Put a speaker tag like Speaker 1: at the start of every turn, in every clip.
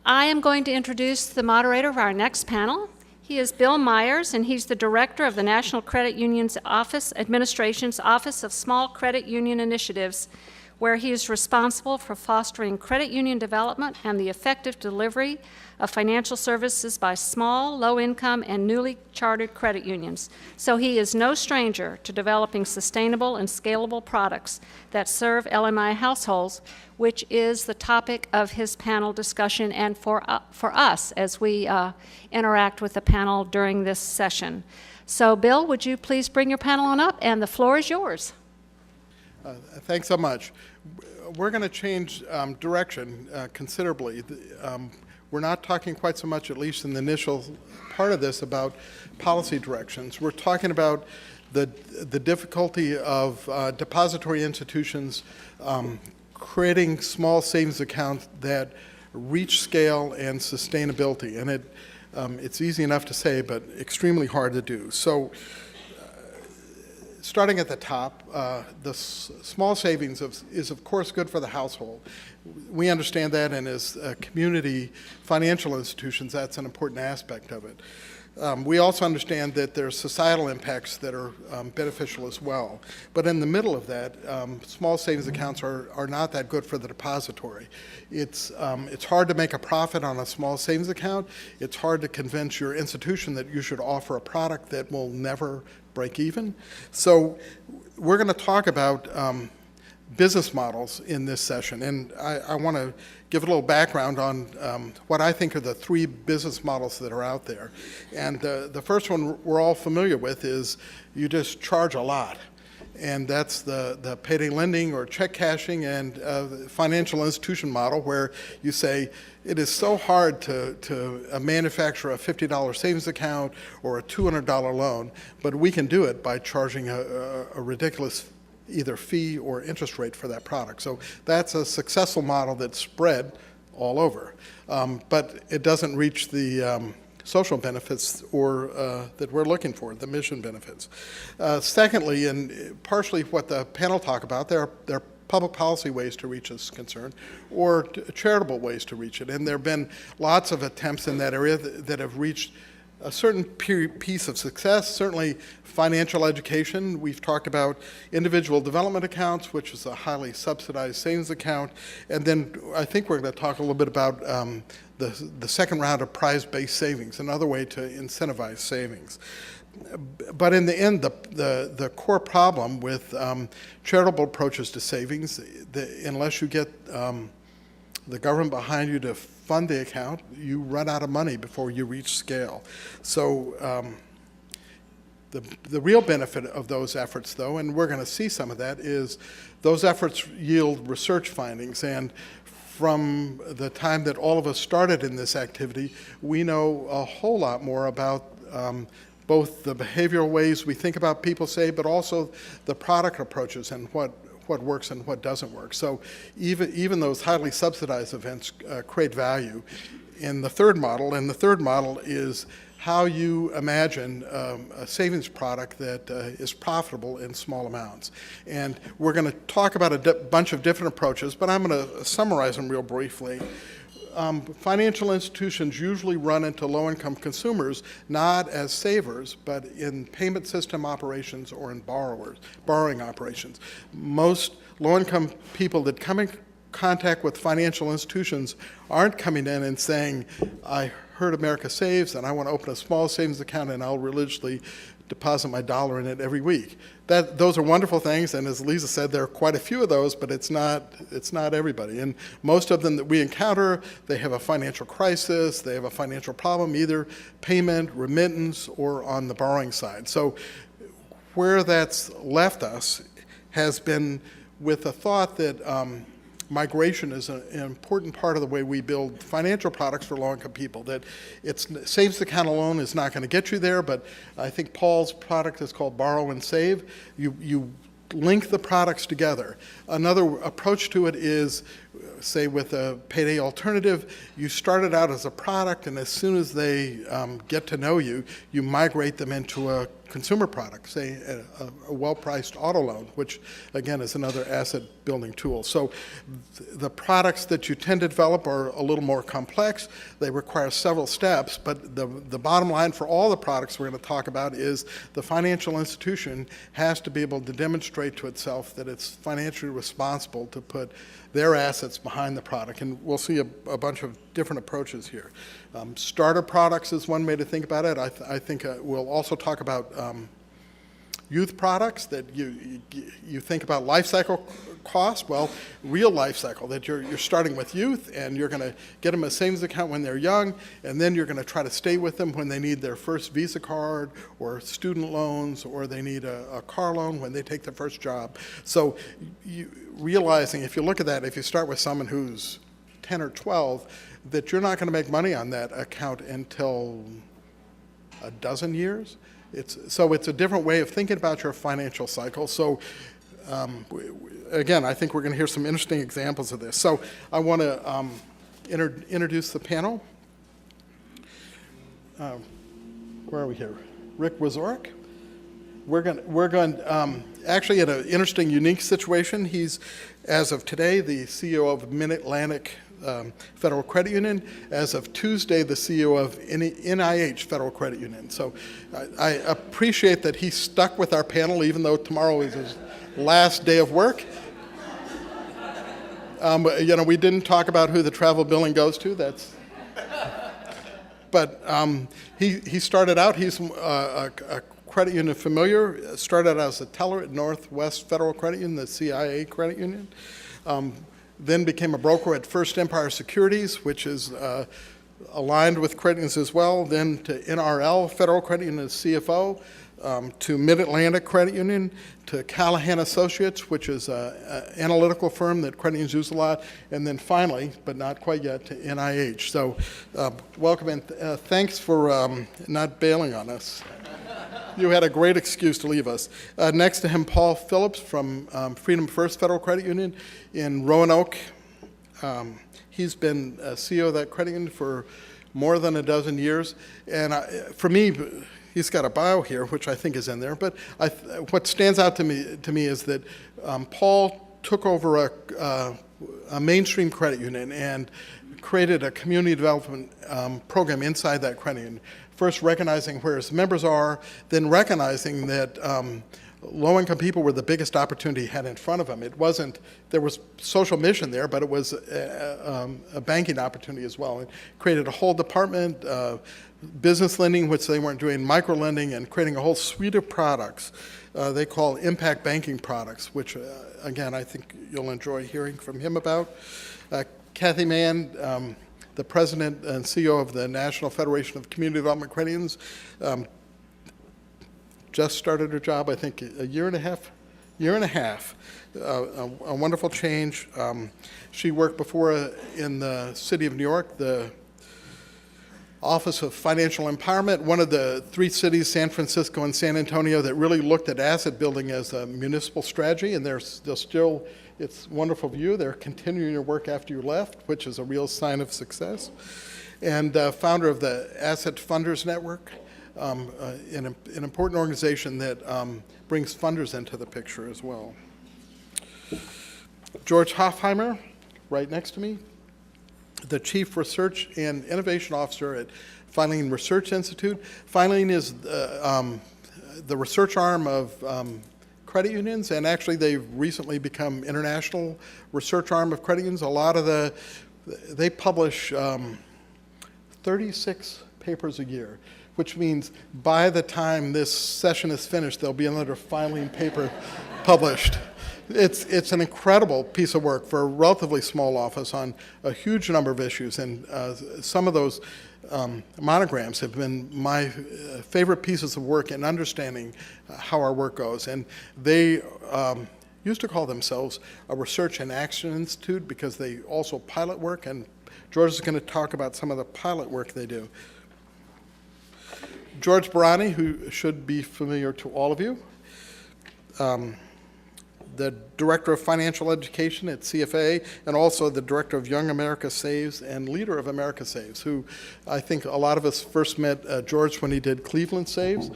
Speaker 1: I am going to introduce the moderator of our next panel. He is Bill Myers, and he's the director of the National Credit Union's Administration's Office of Small Credit Union Initiatives, where he is responsible for fostering credit union development and the effective delivery of financial services by small, low-income, and newly chartered credit unions. So he is no stranger to developing sustainable and scalable products that serve LMI households, which is the topic of his panel discussion and for us as we interact with the panel during this session. So Bill, would you please bring your panel on up, and the floor is yours.
Speaker 2: Thanks so much. We're going to change direction considerably. We're not talking quite so much, at least in the initial part of this, about policy directions. We're talking about the difficulty of depository institutions creating small savings accounts that reach scale and sustainability. And it's easy enough to say, but extremely hard to do. So starting at the top, the small savings is of course good for the household. We understand that, and as community financial institutions, that's an important aspect of it. We also understand that there's societal impacts that are beneficial as well. But in the middle of that, small savings accounts are not that good for the depository. It's hard to make a profit on a small savings account. It's hard to convince your institution that you should offer a product that will never break even. So we're going to talk about business models in this session, and I want to give a little background on what I think are the three business models that are out there. And the first one we're all familiar with is you just charge a lot, and that's the payday lending or check cashing and financial institution model, where you say it is so hard to manufacture a $50 savings account or a $200 loan, but we can do it by charging a ridiculous either fee or interest rate for that product. So that's a successful model that's spread all over, but it doesn't reach the social benefits or that we're looking for, the mission benefits. Secondly, and partially what the panel talk about, there are public policy ways to reach this concern, or charitable ways to reach it. And there have been lots of attempts in that area that have reached a certain piece of success. Certainly financial education. We've talked about individual development accounts, which is a highly subsidized savings account. And then I think we're going to talk a little bit about the second round of prize-based savings, another way to incentivize savings. But in the end, the core problem with charitable approaches to savings, unless you get the government behind you to fund the account, you run out of money before you reach scale. So the real benefit of those efforts, though, and we're going to see some of that, is those efforts yield research findings. And from the time that all of us started in this activity, we know a whole lot more about both the behavioral ways we think about people save, but also the product approaches and what works and what doesn't work. So even those highly subsidized events create value in the third model, and the third model is how you imagine a savings product that is profitable in small amounts. And we're going to talk about a bunch of different approaches, but I'm going to summarize them real briefly. Financial institutions usually run into low-income consumers not as savers, but in payment system operations or in borrowing operations. Most low-income people that come in contact with financial institutions aren't coming in and saying, I heard America Saves and I want to open a small savings account and I'll religiously deposit my dollar in it every week. Those are wonderful things, and as Lisa said, there are quite a few of those, but it's not everybody. And most of them that we encounter, they have a financial crisis, they have a financial problem, either payment, remittance, or on the borrowing side. So where that's left us has been with the thought that migration is an important part of the way we build financial products for low-income people. That savings account alone is not going to get you there, but I think Paul's product is called Borrow and Save. You link the products together. Another approach to it is, say with a payday alternative, you start it out as a product, and as soon as they get to know you, you migrate them into a consumer product, say a well-priced auto loan, which again is another asset building tool. So the products that you tend to develop are a little more complex. They require several steps, but the bottom line for all the products we're going to talk about is the financial institution has to be able to demonstrate to itself that it's financially responsible to put their assets behind the product. And we'll see a bunch of different approaches here. Starter products is one way to think about it. I think we'll also talk about youth products, that you think about life cycle cost. Well, real life cycle, that you're starting with youth and you're going to get them a savings account when they're young, and then you're going to try to stay with them when they need their first Visa card or student loans, or they need a car loan when they take their first job. So realizing, if you look at that, if you start with someone who's 10 or 12, that you're not going to make money on that account until a dozen years. So it's a different way of thinking about your financial cycle. So again, I think we're going to hear some interesting examples of this. So I want to introduce the panel. Where are we here? Rick Wazorek. We're going actually in an interesting, unique situation. He's, as of today, the CEO of Mid-Atlantic Federal Credit Union. As of Tuesday, the CEO of NIH Federal Credit Union. So I appreciate that he stuck with our panel, even though tomorrow is his last day of work. We didn't talk about who the travel billing goes to. But he started out, he's a credit union familiar, started out as a teller at Northwest Federal Credit Union, the CIA credit union. Then became a broker at First Empire Securities, which is aligned with credit unions as well. Then to NRL Federal Credit Union as CFO, to Mid-Atlantic Credit Union, to Callahan Associates, which is an analytical firm that credit unions use a lot, and then finally, but not quite yet, to NIH. So welcome, and thanks for not bailing on us. You had a great excuse to leave us. Next to him, Paul Phillips from Freedom First Federal Credit Union in Roanoke. He's been CEO of that credit union for more than a dozen years. And for me, he's got a bio here, which I think is in there. But what stands out to me is that Paul took over a mainstream credit union and created a community development program inside that credit union. First recognizing where his members are, then recognizing that low-income people were the biggest opportunity he had in front of him. There was social mission there, but it was a banking opportunity as well. It created a whole department, business lending, which they weren't doing, micro-lending, and creating a whole suite of products they call impact banking products, which, again, I think you'll enjoy hearing from him about. Kathy Mann, the president and CEO of the National Federation of Community Development Credit Unions, just started her job, I think, a year and a half. A wonderful change. She worked before in the city of New York, the Office of Financial Empowerment, one of the three cities, San Francisco and San Antonio, that really looked at asset building as a municipal strategy, and they're still, it's wonderful view. They're continuing your work after you left, which is a real sign of success. And founder of the Asset Funders Network, an important organization that brings funders into the picture as well. George Hofheimer, right next to me, the Chief Research and Innovation Officer at Filing Research Institute. Filing is the research arm of credit unions, and actually they've recently become international research arm of credit unions. They publish 36 papers a year, which means by the time this session is finished, there'll be another filing paper published. It's an incredible piece of work for a relatively small office on a huge number of issues, and some of those monograms have been my favorite pieces of work in understanding how our work goes. And they used to call themselves a Research and Action Institute because they also pilot work, and George is going to talk about some of the pilot work they do. George Barani, who should be familiar to all of you, the Director of Financial Education at CFA, and also the Director of Young America Saves and leader of America Saves, who I think a lot of us first met George when he did Cleveland Saves.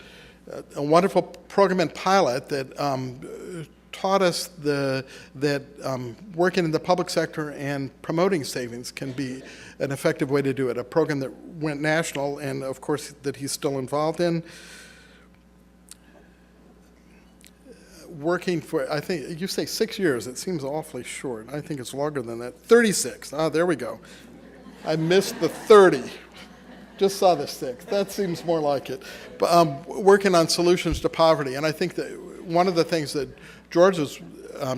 Speaker 2: a wonderful program and pilot that taught us that working in the public sector and promoting savings can be an effective way to do it. A program that went national and, of course, that he's still involved in. Working for, I think, you say 6 years. It seems awfully short. I think it's longer than that. 36. Ah, there we go. I missed the 30. Just saw the 6. That seems more like it. But working on solutions to poverty. And I think that one of the things that George has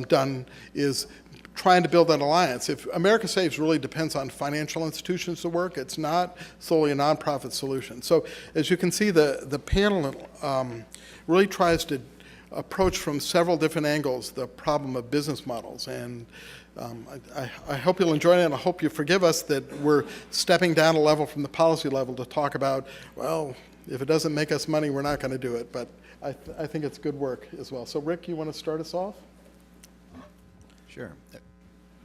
Speaker 2: done is trying to build an alliance. If America Saves really depends on financial institutions to work, it's not solely a nonprofit solution. So as you can see, the panel really tries to approach from several different angles the problem of business models. And I hope you'll enjoy it, and I hope you forgive us that we're stepping down a level from the policy level to talk about, well, if it doesn't make us money, we're not going to do it. But I think it's good work as well. So Rick, you want to start us off?
Speaker 3: Sure.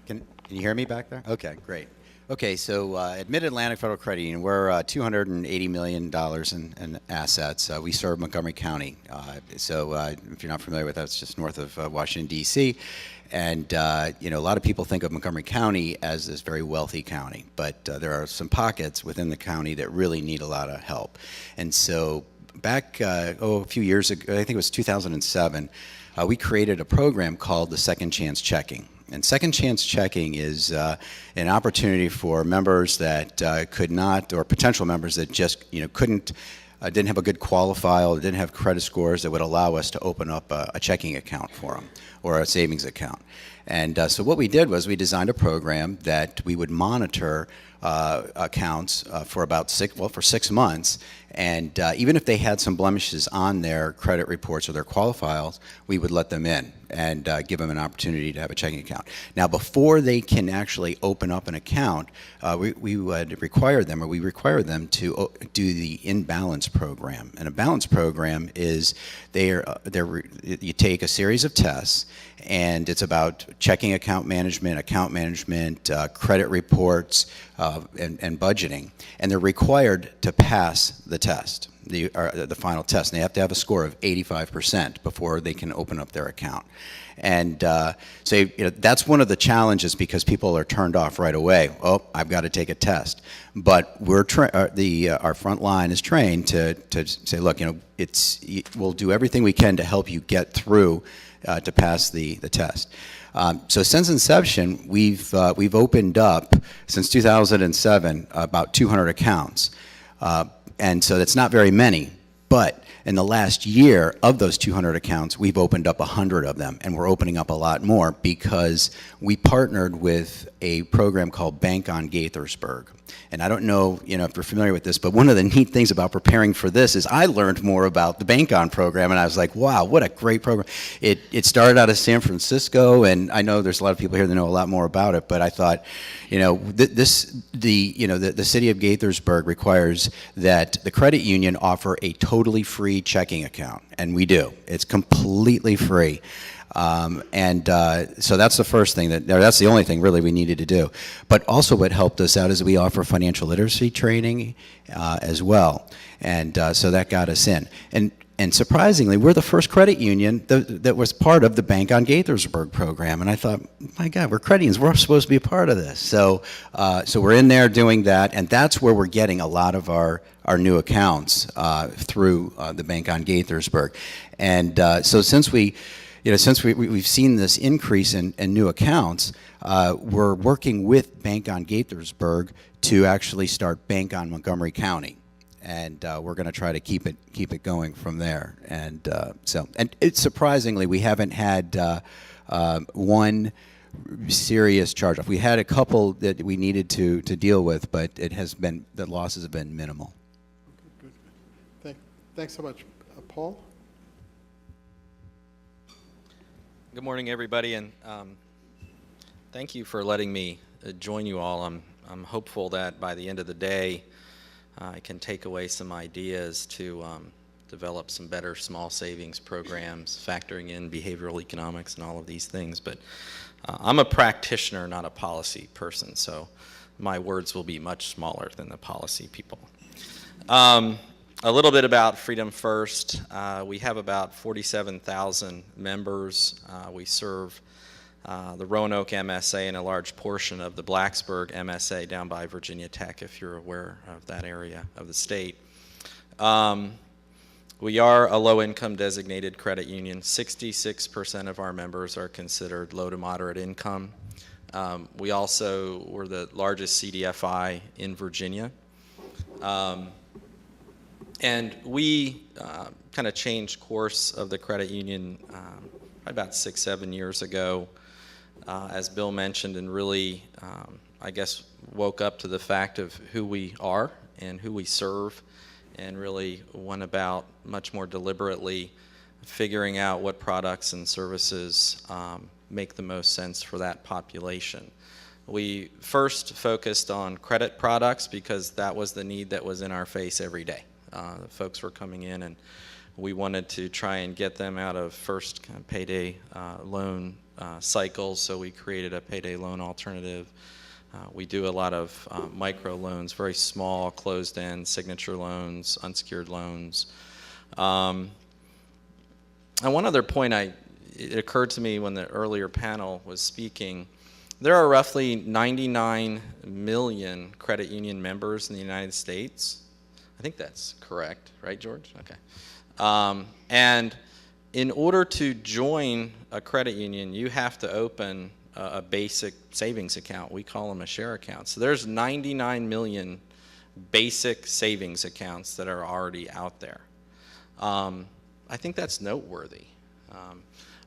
Speaker 3: Can you hear me back there? Okay, great. Okay, so at Mid-Atlantic Federal Credit Union, we're $280 million in assets. We serve Montgomery County. So if you're not familiar with that, it's just north of Washington, D.C. And a lot of people think of Montgomery County as this very wealthy county, but there are some pockets within the county that really need a lot of help. And so back a few years ago, I think it was 2007, we created a program called the Second Chance Checking. And Second Chance Checking is an opportunity for members that could not, or potential members that just couldn't, didn't have a good qualifier, didn't have credit scores that would allow us to open up a checking account for them or a savings account. And so what we did was we designed a program that we would monitor accounts for about 6 months. And even if they had some blemishes on their credit reports or their qualifiers, we would let them in and give them an opportunity to have a checking account. Now, before they can actually open up an account, we would require them, or we require them to do the in-balance program. And a balance program is you take a series of tests, and it's about checking account management, credit reports, and budgeting. And they're required to pass the test, the final test. And they have to have a score of 85% before they can open up their account. And so that's one of the challenges, because people are turned off right away. Oh, I've got to take a test. But our front line is trained to say, look, we'll do everything we can to help you get through to pass the test. So since inception, we've opened up, since 2007, about 200 accounts. And so that's not very many, but in the last year, of those 200 accounts, we've opened up 100 of them, and we're opening up a lot more because we partnered with a program called Bank on Gaithersburg. And I don't know, if you're familiar with this, but one of the neat things about preparing for this is I learned more about the Bank On program, and I was like, wow, what a great program. It started out of San Francisco, and I know there's a lot of people here that know a lot more about it, but I thought, the city of Gaithersburg requires that the credit union offer a totally free checking account, and we do. It's completely free. So that's the first thing that's the only thing really we needed to do. But also what helped us out is we offer financial literacy training as well. And so that got us in. And surprisingly, we're the first credit union that was part of the Bank on Gaithersburg program. And I thought, my God, we're credit unions. We're supposed to be a part of this. So we're in there doing that, and that's where we're getting a lot of our new accounts through the Bank on Gaithersburg. And so since we've seen this increase in new accounts, we're working with Bank on Gaithersburg to actually start Bank on Montgomery County, and we're going to try to keep it going from there. And it's surprisingly, we haven't had one serious charge-off. We had a couple that we needed to deal with, but the losses have been minimal.
Speaker 2: Good. Thanks so much, Paul.
Speaker 4: Good morning, everybody, and thank you for letting me join you all. I'm hopeful that by the end of the day, I can take away some ideas to develop some better small savings programs, factoring in behavioral economics and all of these things. But I'm a practitioner, not a policy person, so my words will be much smaller than the policy people. A little bit about Freedom First. We have about 47,000 members. We serve the Roanoke MSA and a large portion of the Blacksburg MSA down by Virginia Tech, if you're aware of that area of the state. We are a low-income designated credit union. 66% of our members are considered low to moderate income. We also were the largest CDFI in Virginia. And we kind of changed course of the credit union about 6-7 years ago, as Bill mentioned, and really, I guess, woke up to the fact of who we are and who we serve, and really went about much more deliberately figuring out what products and services make the most sense for that population. We first focused on credit products because that was the need that was in our face every day. The folks were coming in, and we wanted to try and get them out of first kind of payday loan cycles, so we created a payday loan alternative. We do a lot of micro loans, very small, closed-end signature loans, unsecured loans. And one other point, it occurred to me when the earlier panel was speaking, there are roughly 99 million credit union members in the United States. I think that's correct, right, George? Okay. And in order to join a credit union, you have to open a basic savings account. We call them a share account. So there's 99 million basic savings accounts that are already out there. I think that's noteworthy.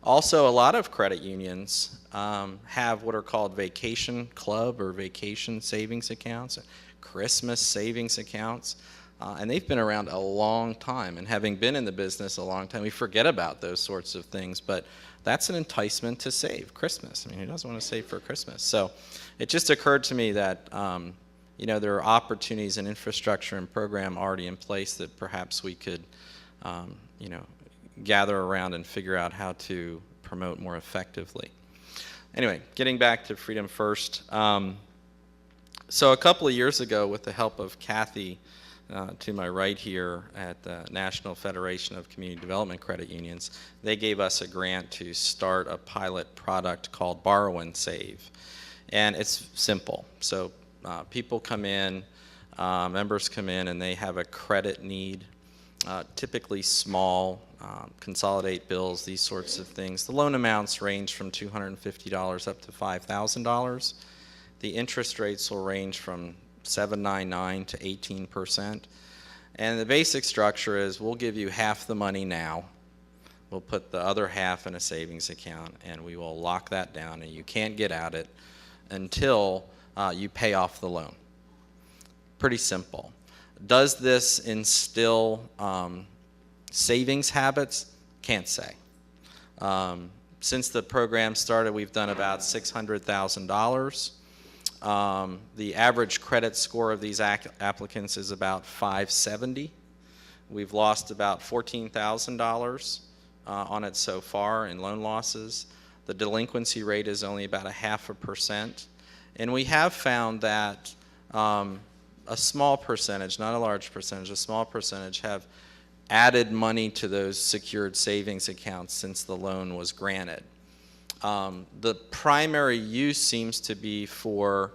Speaker 4: Also, a lot of credit unions have what are called vacation club or vacation savings accounts, Christmas savings accounts. And they've been around a long time, and having been in the business a long time, we forget about those sorts of things, but that's an enticement to save Christmas. I mean, who doesn't want to save for Christmas? So it just occurred to me that there are opportunities and infrastructure and program already in place that perhaps we could gather around and figure out how to promote more effectively. Anyway, getting back to Freedom First. So a couple of years ago, with the help of Kathy, to my right here at the National Federation of Community Development Credit Unions, they gave us a grant to start a pilot product called Borrow and Save. And it's simple. So people come in, members come in, and they have a credit need, typically small, consolidate bills, these sorts of things. The loan amounts range from $250 up to $5,000. The interest rates will range from 7.99 to 18%. And the basic structure is we'll give you half the money now. We'll put the other half in a savings account, and we will lock that down, and you can't get at it until you pay off the loan. Pretty simple. Does this instill savings habits? Can't say. Since the program started, we've done about $600,000. The average credit score of these applicants is about 570. We've lost about $14,000 on it so far in loan losses. The delinquency rate is only about 0.5%. And we have found that a small percentage, not a large percentage, a small percentage have added money to those secured savings accounts since the loan was granted. The primary use seems to be for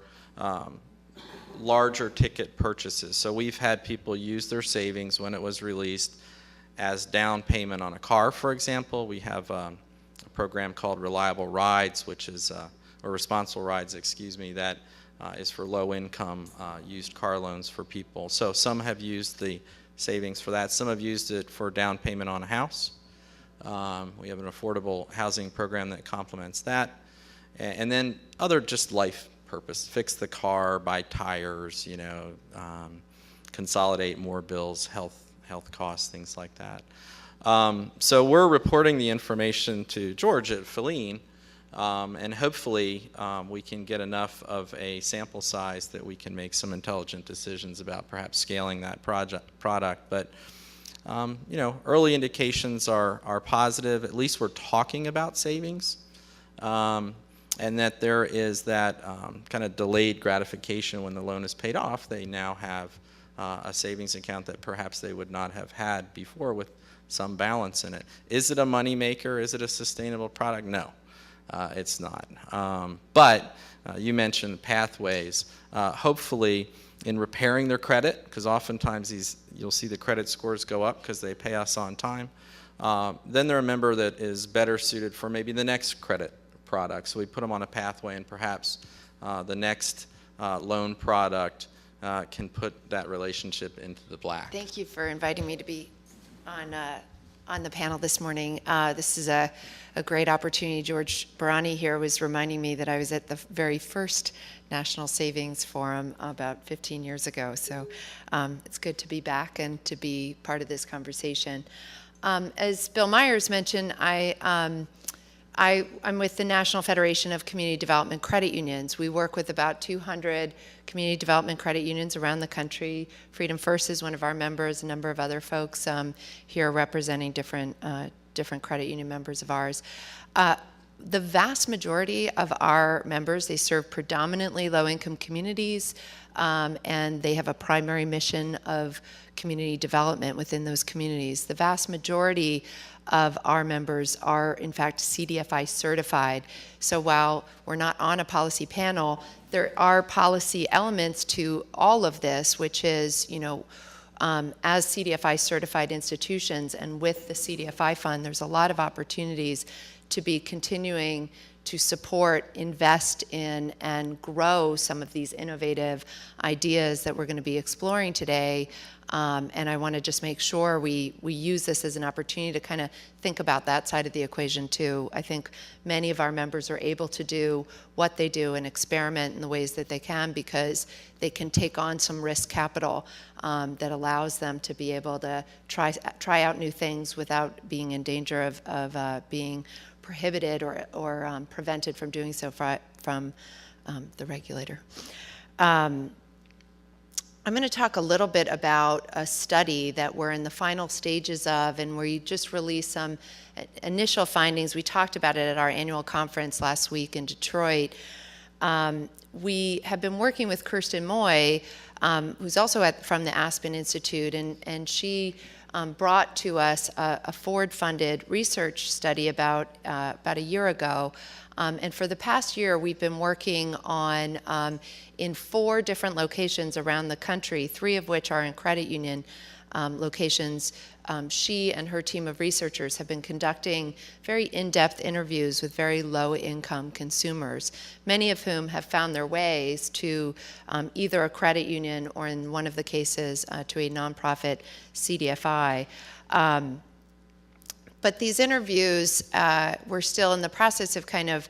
Speaker 4: larger ticket purchases. So we've had people use their savings when it was released as down payment on a car, for example. We have a program called Reliable Rides, which is, or Responsible Rides, excuse me, that is for low-income used car loans for people. So some have used the savings for that. Some have used it for down payment on a house. We have an affordable housing program that complements that. And then other just life purpose, fix the car, buy tires, consolidate more bills, health costs, things like that. So we're reporting the information to George at Feline, and hopefully we can get enough of a sample size that we can make some intelligent decisions about perhaps scaling that product. But early indications are positive. At least we're talking about savings, and that there is that kind of delayed gratification when the loan is paid off. They now have a savings account that perhaps they would not have had before with some balance in it. Is it a money maker? Is it a sustainable product? No, it's not. But you mentioned pathways. Hopefully, in repairing their credit, because oftentimes you'll see the credit scores go up because they pay us on time. Then they're a member that is better suited for maybe the next credit product. So we put them on a pathway, and perhaps the next loan product can put that relationship into the black.
Speaker 5: Thank you for inviting me to be on the panel this morning. This is a great opportunity. George Barani here was reminding me that I was at the very first National Savings Forum about 15 years ago. So it's good to be back and to be part of this conversation. As Bill Myers mentioned, I'm with the National Federation of Community Development Credit Unions. We work with about 200 community development credit unions around the country. Freedom First is one of our members, a number of other folks here representing different credit union members of ours. The vast majority of our members, they serve predominantly low-income communities, and they have a primary mission of community development within those communities. The vast majority of our members are, in fact, CDFI certified. So while we're not on a policy panel, there are policy elements to all of this, which is, as CDFI certified institutions and with the CDFI fund, there's a lot of opportunities to be continuing to support, invest in, and grow some of these innovative ideas that we're going to be exploring today. And I want to just make sure we use this as an opportunity to kind of think about that side of the equation too. I think many of our members are able to do what they do and experiment in the ways that they can because they can take on some risk capital that allows them to be able to try out new things without being in danger of being prohibited or prevented from doing so from the regulator. I'm going to talk a little bit about a study that we're in the final stages of, and we just released some initial findings. We talked about it at our annual conference last week in Detroit. We have been working with Kirsten Moy, who's also from the Aspen Institute, and she brought to us a Ford-funded research study about a year ago. And for the past year, we've been working on in 4 different locations around the country, 3 of which are in credit union locations. She and her team of researchers have been conducting very in-depth interviews with very low-income consumers, many of whom have found their ways to either a credit union or, in one of the cases, to a nonprofit CDFI. But these interviews, we're still in the process of kind of,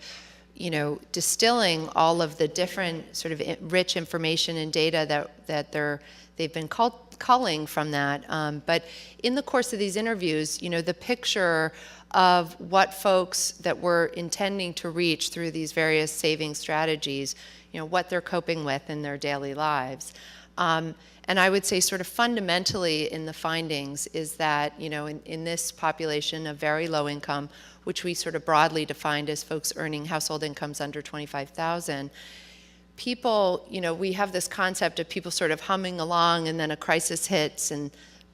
Speaker 5: distilling all of the different sort of rich information and data that they've been culling from that. But in the course of these interviews, the picture of what folks that we're intending to reach through these various saving strategies, what they're coping with in their daily lives. And I would say sort of fundamentally in the findings is that, in this population of very low income, which we sort of broadly defined as folks earning household incomes under $25,000, people, we have this concept of people sort of humming along and then a crisis hits and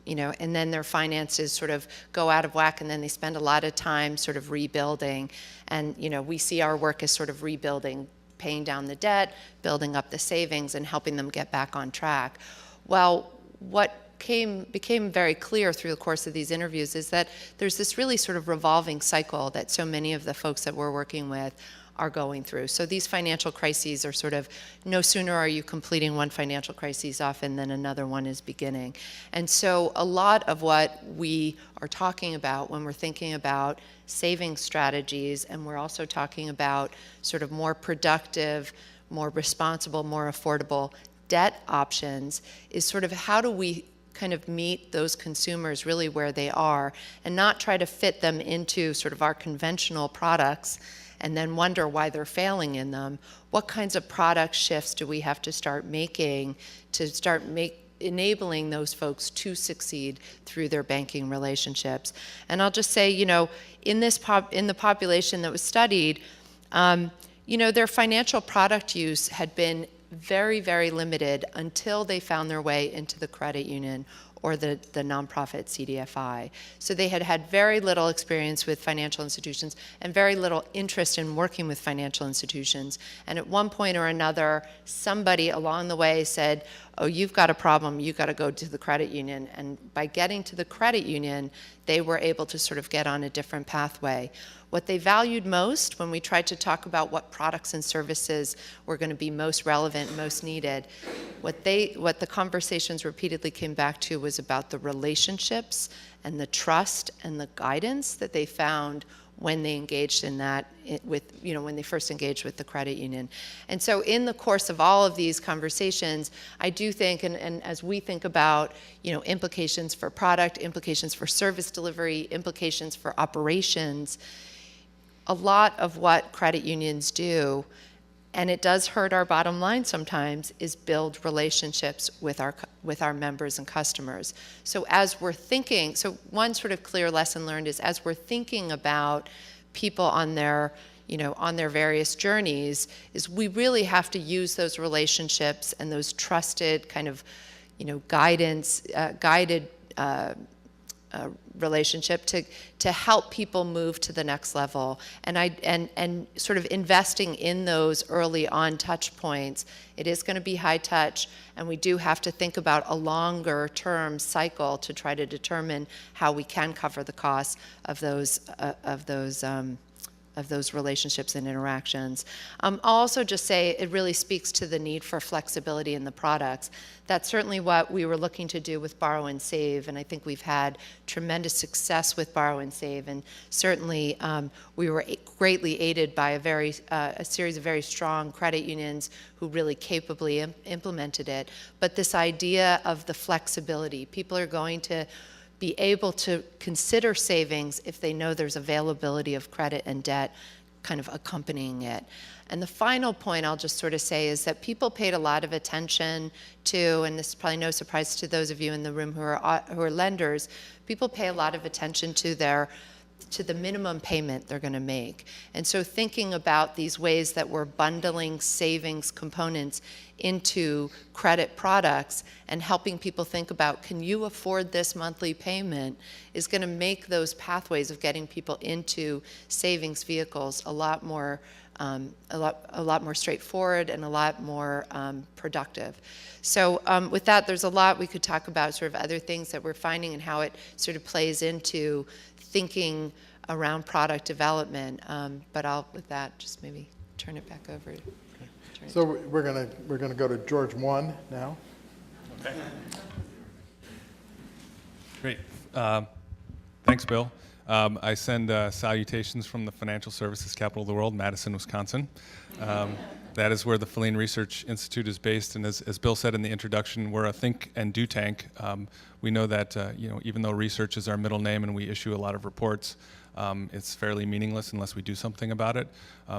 Speaker 5: then their finances sort of go out of whack and then they spend a lot of time sort of rebuilding. And, we see our work as sort of rebuilding, paying down the debt, building up the savings, and helping them get back on track. Well, what became very clear through the course of these interviews is that there's this really sort of revolving cycle that so many of the folks that we're working with are going through. So these financial crises are sort of, no sooner are you completing one financial crisis often than another one is beginning. And so a lot of what we are talking about when we're thinking about saving strategies, and we're also talking about sort of more productive, more responsible, more affordable debt options, is sort of how do we kind of meet those consumers really where they are and not try to fit them into sort of our conventional products and then wonder why they're failing in them. What kinds of product shifts do we have to start making to start enabling those folks to succeed through their banking relationships? And I'll just say, in the population that was studied, their financial product use had been very, very limited until they found their way into the credit union or the nonprofit CDFI. So they had had very little experience with financial institutions and very little interest in working with financial institutions. And at one point or another, somebody along the way said, oh, you've got a problem, you've got to go to the credit union. And by getting to the credit union, they were able to sort of get on a different pathway. What they valued most when we tried to talk about what products and services were going to be most relevant, most needed, what the conversations repeatedly came back to was about the relationships and the trust and the guidance that they found when they engaged in that when they first engaged with the credit union. And so in the course of all of these conversations, I do think, and as we think about, implications for product, implications for service delivery, implications for operations, a lot of what credit unions do, and it does hurt our bottom line sometimes, is build relationships with our members and customers. So as we're thinking, so one sort of clear lesson learned is as we're thinking about people on their various journeys, is we really have to use those relationships and those trusted kind of, guided relationship to help people move to the next level, and sort of investing in those early on touch points. It is going to be high touch, and we do have to think about a longer term cycle to try to determine how we can cover the costs of those relationships and interactions. I'll also just say it really speaks to the need for flexibility in the products. That's certainly what we were looking to do with Borrow and Save, and I think we've had tremendous success with Borrow and Save, and certainly we were greatly aided by a series of very strong credit unions who really capably implemented it. But this idea of the flexibility, people are going to be able to consider savings if they know there's availability of credit and debt kind of accompanying it. And the final point I'll just sort of say is that people paid a lot of attention to, and this is probably no surprise to those of you in the room who are lenders, people pay a lot of attention to the minimum payment they're going to make. And so thinking about these ways that we're bundling savings components into credit products and helping people think about, can you afford this monthly payment, is going to make those pathways of getting people into savings vehicles a lot more straightforward and a lot more productive. So with that, there's a lot we could talk about, sort of other things that we're finding and how it sort of plays into thinking around product development. But I'll, with that, just maybe turn it back over.
Speaker 2: So we're gonna go to George 1 now.
Speaker 6: Okay. Great. Thanks, Bill. I send salutations from the financial services capital of the world, Madison, Wisconsin. That is where the Feline Research Institute is based, and as Bill said in the introduction, we're a think and do tank. We know that even though research is our middle name and we issue a lot of reports, it's fairly meaningless unless we do something about it.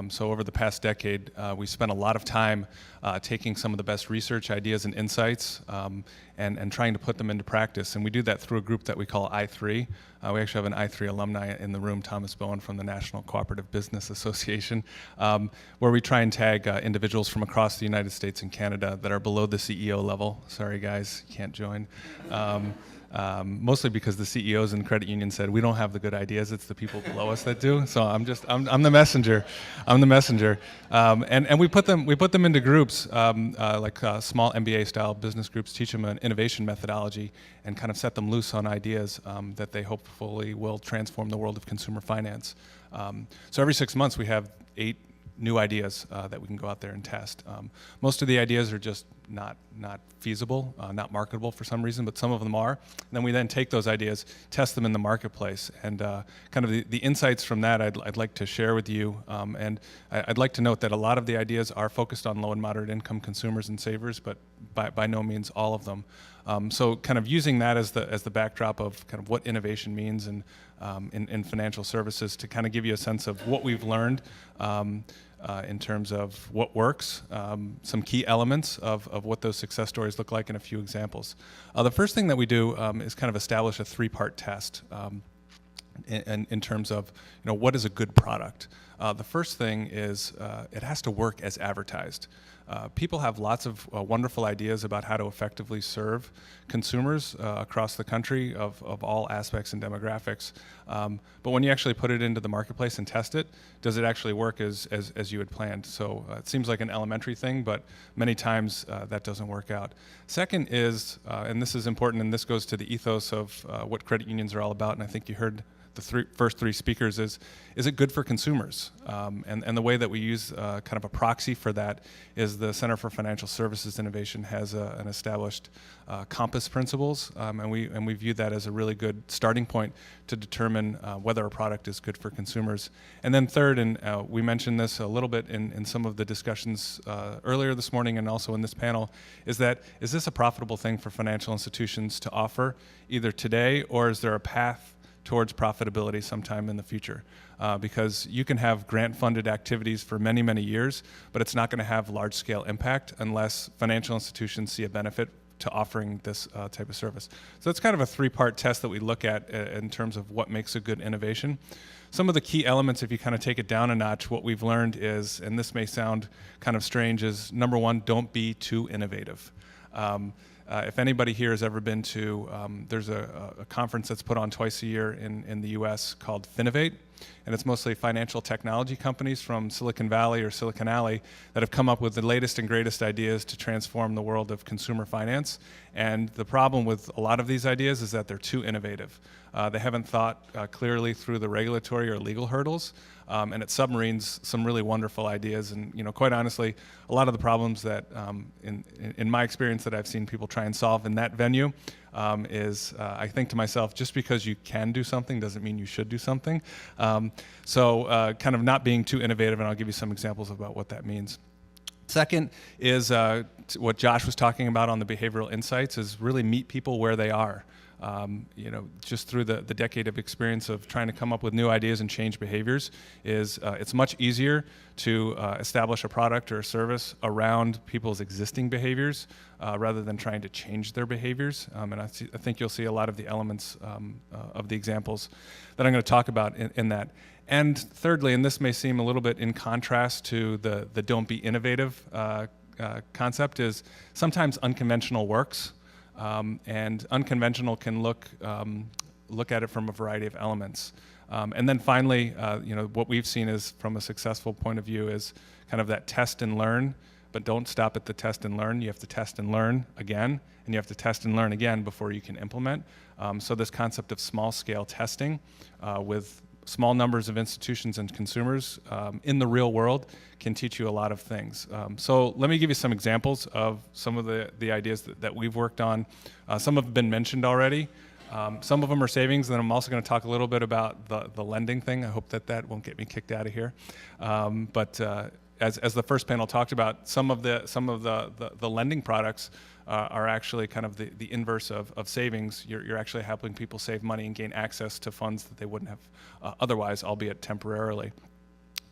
Speaker 6: So over the past decade, we spent a lot of time taking some of the best research ideas and insights and trying to put them into practice. And we do that through a group that we call I3. We actually have an I3 alumni in the room, Thomas Bowen from the National Cooperative Business Association, where we try and tag individuals from across the United States and Canada that are below the CEO level. Sorry guys, you can't join. Mostly because the CEOs in the credit union said, we don't have the good ideas, it's the people below us that do. So I'm the messenger. I'm the messenger. And we put them into groups, like small MBA style business groups, teach them an innovation methodology and kind of set them loose on ideas that they hopefully will transform the world of consumer finance. So every 6 months we have 8 new ideas that we can go out there and test. Most of the ideas are just not feasible, not marketable for some reason, but some of them are. And then we then take those ideas, test them in the marketplace, and kind of the insights from that I'd like to share with you. And I'd like to note that a lot of the ideas are focused on low and moderate income consumers and savers, but by no means all of them. So kind of using that as the backdrop of kind of what innovation means and in financial services to kind of give you a sense of what we've learned in terms of what works, some key elements of what those success stories look like, and a few examples. The first thing that we do is kind of establish a 3-part test in terms of what is a good product. The first thing is it has to work as advertised. People have lots of wonderful ideas about how to effectively serve consumers across the country of all aspects and demographics. But when you actually put it into the marketplace and test it, does it actually work as you had planned? So it seems like an elementary thing, but many times that doesn't work out. Second is, and this is important, and this goes to the ethos of what credit unions are all about, and I think you heard the first three speakers, is it good for consumers? And the way that we use kind of a proxy for that is the Center for Financial Services Innovation has an established compass principles, and we view that as a really good starting point to determine whether a product is good for consumers. And then third, and we mentioned this a little bit in some of the discussions earlier this morning and also in this panel, is this a profitable thing for financial institutions to offer either today, or is there a path towards profitability sometime in the future? Because you can have grant-funded activities for many, many years, but it's not going to have large-scale impact unless financial institutions see a benefit to offering this type of service. So that's kind of a three-part test that we look at in terms of what makes a good innovation. Some of the key elements, if you kind of take it down a notch, what we've learned is, and this may sound kind of strange, is number one, don't be too innovative. If anybody here has ever been to, there's a conference that's put on twice a year in the US called Finovate, and it's mostly financial technology companies from Silicon Valley or Silicon Alley that have come up with the latest and greatest ideas to transform the world of consumer finance. And the problem with a lot of these ideas is that they're too innovative. They haven't thought clearly through the regulatory or legal hurdles, and it submarines some really wonderful ideas. And quite honestly, a lot of the problems that, in my experience, that I've seen people try and solve in that venue is, I think to myself, just because you can do something doesn't mean you should do something. So kind of not being too innovative, and I'll give you some examples about what that means. Second is what Josh was talking about on the behavioral insights, is really meet people where they are. Just through the decade of experience of trying to come up with new ideas and change behaviors, it's much easier to establish a product or a service around people's existing behaviors rather than trying to change their behaviors. And I think you'll see a lot of the elements of the examples that I'm going to talk about in that. And thirdly, and this may seem a little bit in contrast to the don't be innovative concept, is sometimes unconventional works. And unconventional can look at it from a variety of elements. And then finally, what we've seen is, from a successful point of view, is kind of that test and learn, but don't stop at the test and learn. You have to test and learn again, and you have to test and learn again before you can implement. So this concept of small-scale testing with small numbers of institutions and consumers in the real world can teach you a lot of things. So let me give you some examples of some of the ideas that we've worked on. Some have been mentioned already. Some of them are savings, and then I'm also going to talk a little bit about the lending thing. I hope that won't get me kicked out of here. But as the first panel talked about, some of the lending products are actually kind of the inverse of savings. You're actually helping people save money and gain access to funds that they wouldn't have otherwise, albeit temporarily.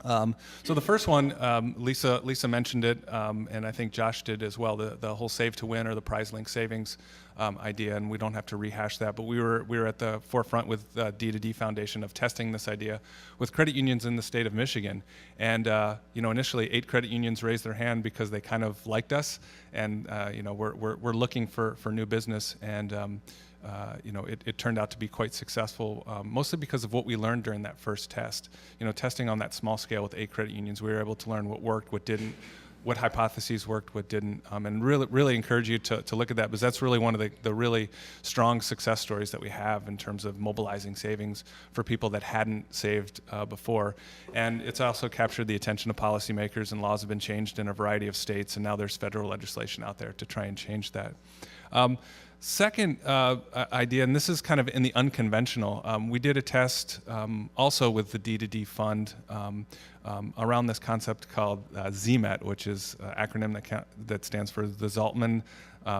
Speaker 6: So the first one, Lisa mentioned it, and I think Josh did as well, the whole save to win or the prize link savings idea, and we don't have to rehash that, but we were at the forefront with D2D Foundation of testing this idea with credit unions in the state of Michigan. And initially 8 credit unions raised their hand because they kind of liked us, and we're looking for new business, and it turned out to be quite successful, mostly because of what we learned during that first test. Testing on that small scale with 8 credit unions, we were able to learn what worked, what didn't, what hypotheses worked, what didn't, and really encourage you to look at that, because that's really one of the really strong success stories that we have in terms of mobilizing savings for people that hadn't saved before. And it's also captured the attention of policymakers, and laws have been changed in a variety of states, and now there's federal legislation out there to try and change that. Second idea, and this is kind of in the unconventional, we did a test also with the D2D fund around this concept called ZMET, which is an acronym that stands for the Zaltman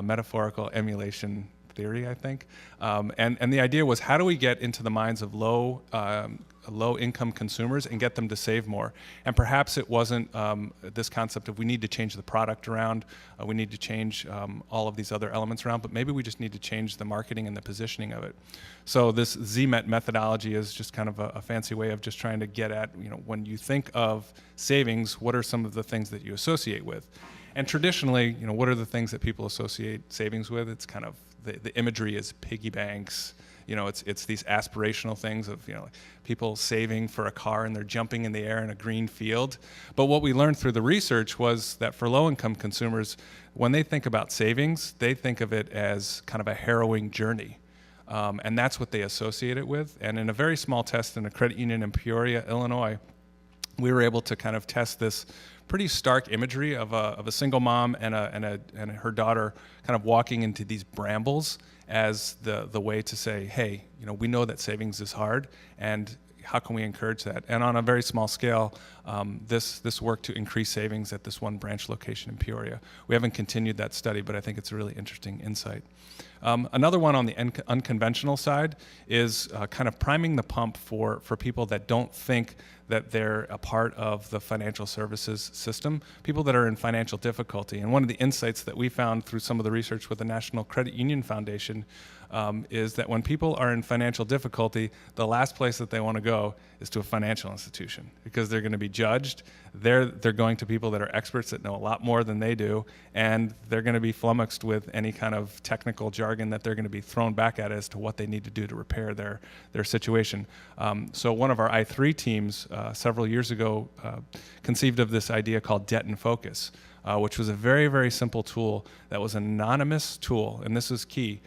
Speaker 6: Metaphorical Emulation theory, I think. And the idea was, how do we get into the minds of low-income consumers and get them to save more? And perhaps it wasn't this concept of we need to change the product around, we need to change all of these other elements around, but maybe we just need to change the marketing and the positioning of it. So this ZMET methodology is just kind of a fancy way of just trying to get at, when you think of savings, what are some of the things that you associate with? And traditionally, what are the things that people associate savings with? It's kind of, the imagery is piggy banks. It's these aspirational things of, people saving for a car and they're jumping in the air in a green field. But what we learned through the research was that for low-income consumers, when they think about savings, they think of it as kind of a harrowing journey. And that's what they associate it with. And in a very small test in a credit union in Peoria, Illinois, we were able to kind of test this pretty stark imagery of a single mom and her daughter kind of walking into these brambles as the way to say, hey, we know that savings is hard, and how can we encourage that? And on a very small scale, this worked to increase savings at this one branch location in Peoria. We haven't continued that study, but I think it's a really interesting insight. Another one on the unconventional side is kind of priming the pump for people that don't think that they're a part of the financial services system, people that are in financial difficulty. And one of the insights that we found through some of the research with the National Credit Union Foundation is that when people are in financial difficulty, the last place that they want to go is to a financial institution, because they're going to be judged. They're going to people that are experts that know a lot more than they do, and they're going to be flummoxed with any kind of technical jargon that they're going to be thrown back at as to what they need to do to repair their situation. So one of our I3 teams several years ago conceived of this idea called Debt in Focus, which was a very, very simple tool that was an anonymous tool, and this is key,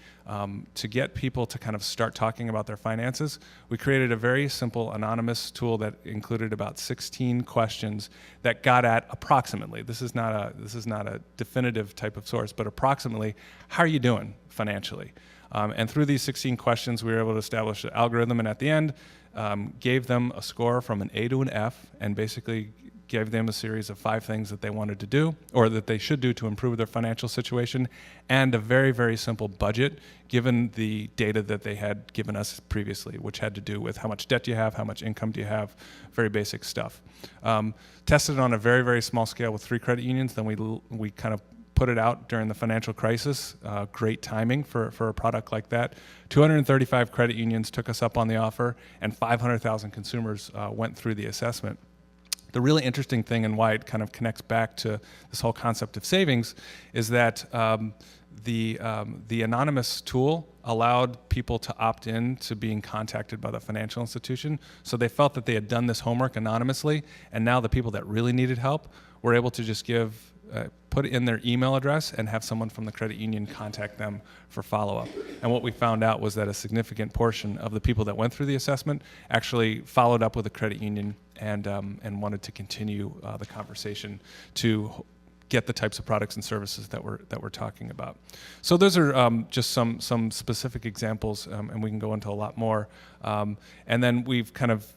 Speaker 6: to get people to kind of start talking about their finances. We created a very simple anonymous tool that included about 16 questions that got at approximately, this is not a definitive type of source, but approximately, how are you doing financially? And through these 16 questions, we were able to establish an algorithm, and at the end, gave them a score from an A to an F, and basically gave them a series of 5 things that they wanted to do, or that they should do to improve their financial situation, and a very, very simple budget, given the data that they had given us previously, which had to do with how much debt do you have, how much income do you have, very basic stuff. Tested it on a very, very small scale with 3 credit unions, then we kind of put it out during the financial crisis. Great timing for a product like that. 235 credit unions took us up on the offer, and 500,000 consumers went through the assessment. The really interesting thing, and why it kind of connects back to this whole concept of savings, is that the anonymous tool allowed people to opt in to being contacted by the financial institution. So they felt that they had done this homework anonymously, and now the people that really needed help were able to just put in their email address and have someone from the credit union contact them for follow-up. And what we found out was that a significant portion of the people that went through the assessment actually followed up with the credit union and wanted to continue the conversation to get the types of products and services that we're talking about. So those are just some specific examples, and we can go into a lot more. And then we've kind of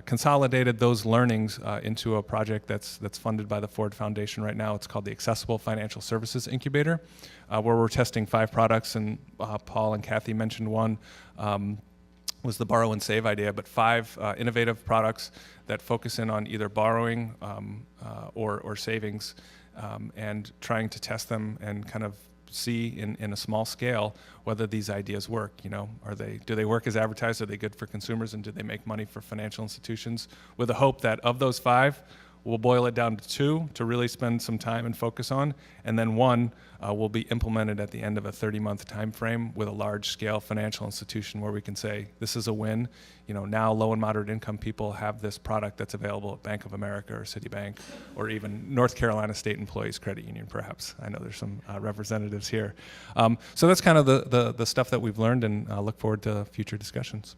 Speaker 6: consolidated those learnings into a project that's funded by the Ford Foundation right now. It's called the Accessible Financial Services Incubator, where we're testing 5 products, and Paul and Kathy mentioned one. Was the borrow and save idea, but 5 innovative products that focus in on either borrowing or savings, and trying to test them and kind of see in a small scale whether these ideas work. Do they work as advertised? Are they good for consumers, and do they make money for financial institutions? With the hope that of those 5, we'll boil it down to 2 to really spend some time and focus on, and then 1 will be implemented at the end of a 30-month time frame with a large-scale financial institution where we can say, this is a win. Now low and moderate income people have this product that's available at Bank of America or Citibank, or even North Carolina State Employees Credit Union, perhaps. I know there's some representatives here. So that's kind of the stuff that we've learned, and I look forward to future discussions.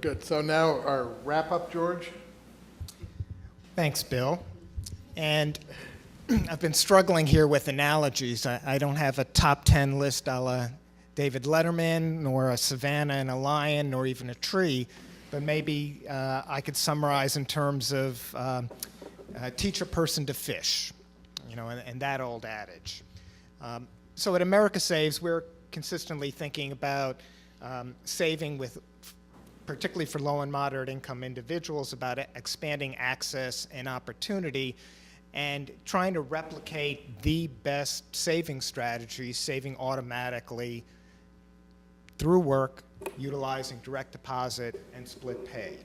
Speaker 2: Good. So now our wrap-up, George.
Speaker 7: Thanks, Bill. And I've been struggling here with analogies. I don't have a top 10 list a la David Letterman, nor a savannah and a lion, nor even a tree, but maybe I could summarize in terms of teach a person to fish, and that old adage. So at America Saves, we're consistently thinking about saving with, particularly for low and moderate income individuals, about expanding access and opportunity and trying to replicate the best saving strategies, saving automatically through work, utilizing direct deposit and split pay.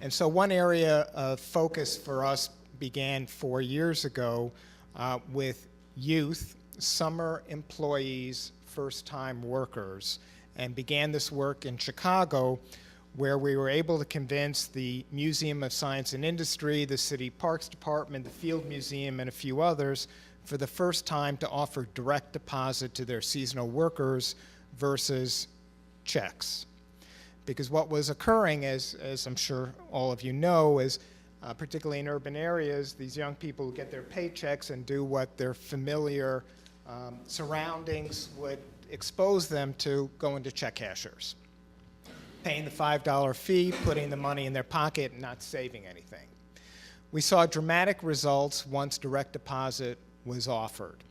Speaker 7: And so one area of focus for us began 4 years ago with youth, summer employees, first-time workers, and began this work in Chicago, where we were able to convince the Museum of Science and Industry, the City Parks Department, the Field Museum, and a few others for the first time to offer direct deposit to their seasonal workers versus checks. Because what was occurring, as I'm sure all of you know, is particularly in urban areas, these young people would get their paychecks and do what their familiar surroundings would expose them to, going to check cashers, paying the $5 fee, putting the money in their pocket, and not saving anything. We saw dramatic results once direct deposit was offered.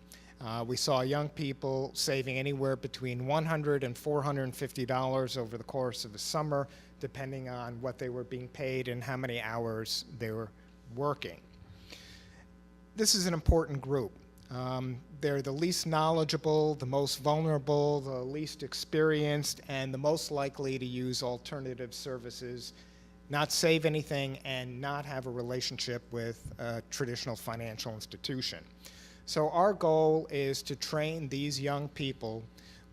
Speaker 7: We saw young people saving anywhere between $100 and $450 over the course of the summer, depending on what they were being paid and how many hours they were working. This is an important group. They're the least knowledgeable, the most vulnerable, the least experienced, and the most likely to use alternative services, not save anything, and not have a relationship with a traditional financial institution. So our goal is to train these young people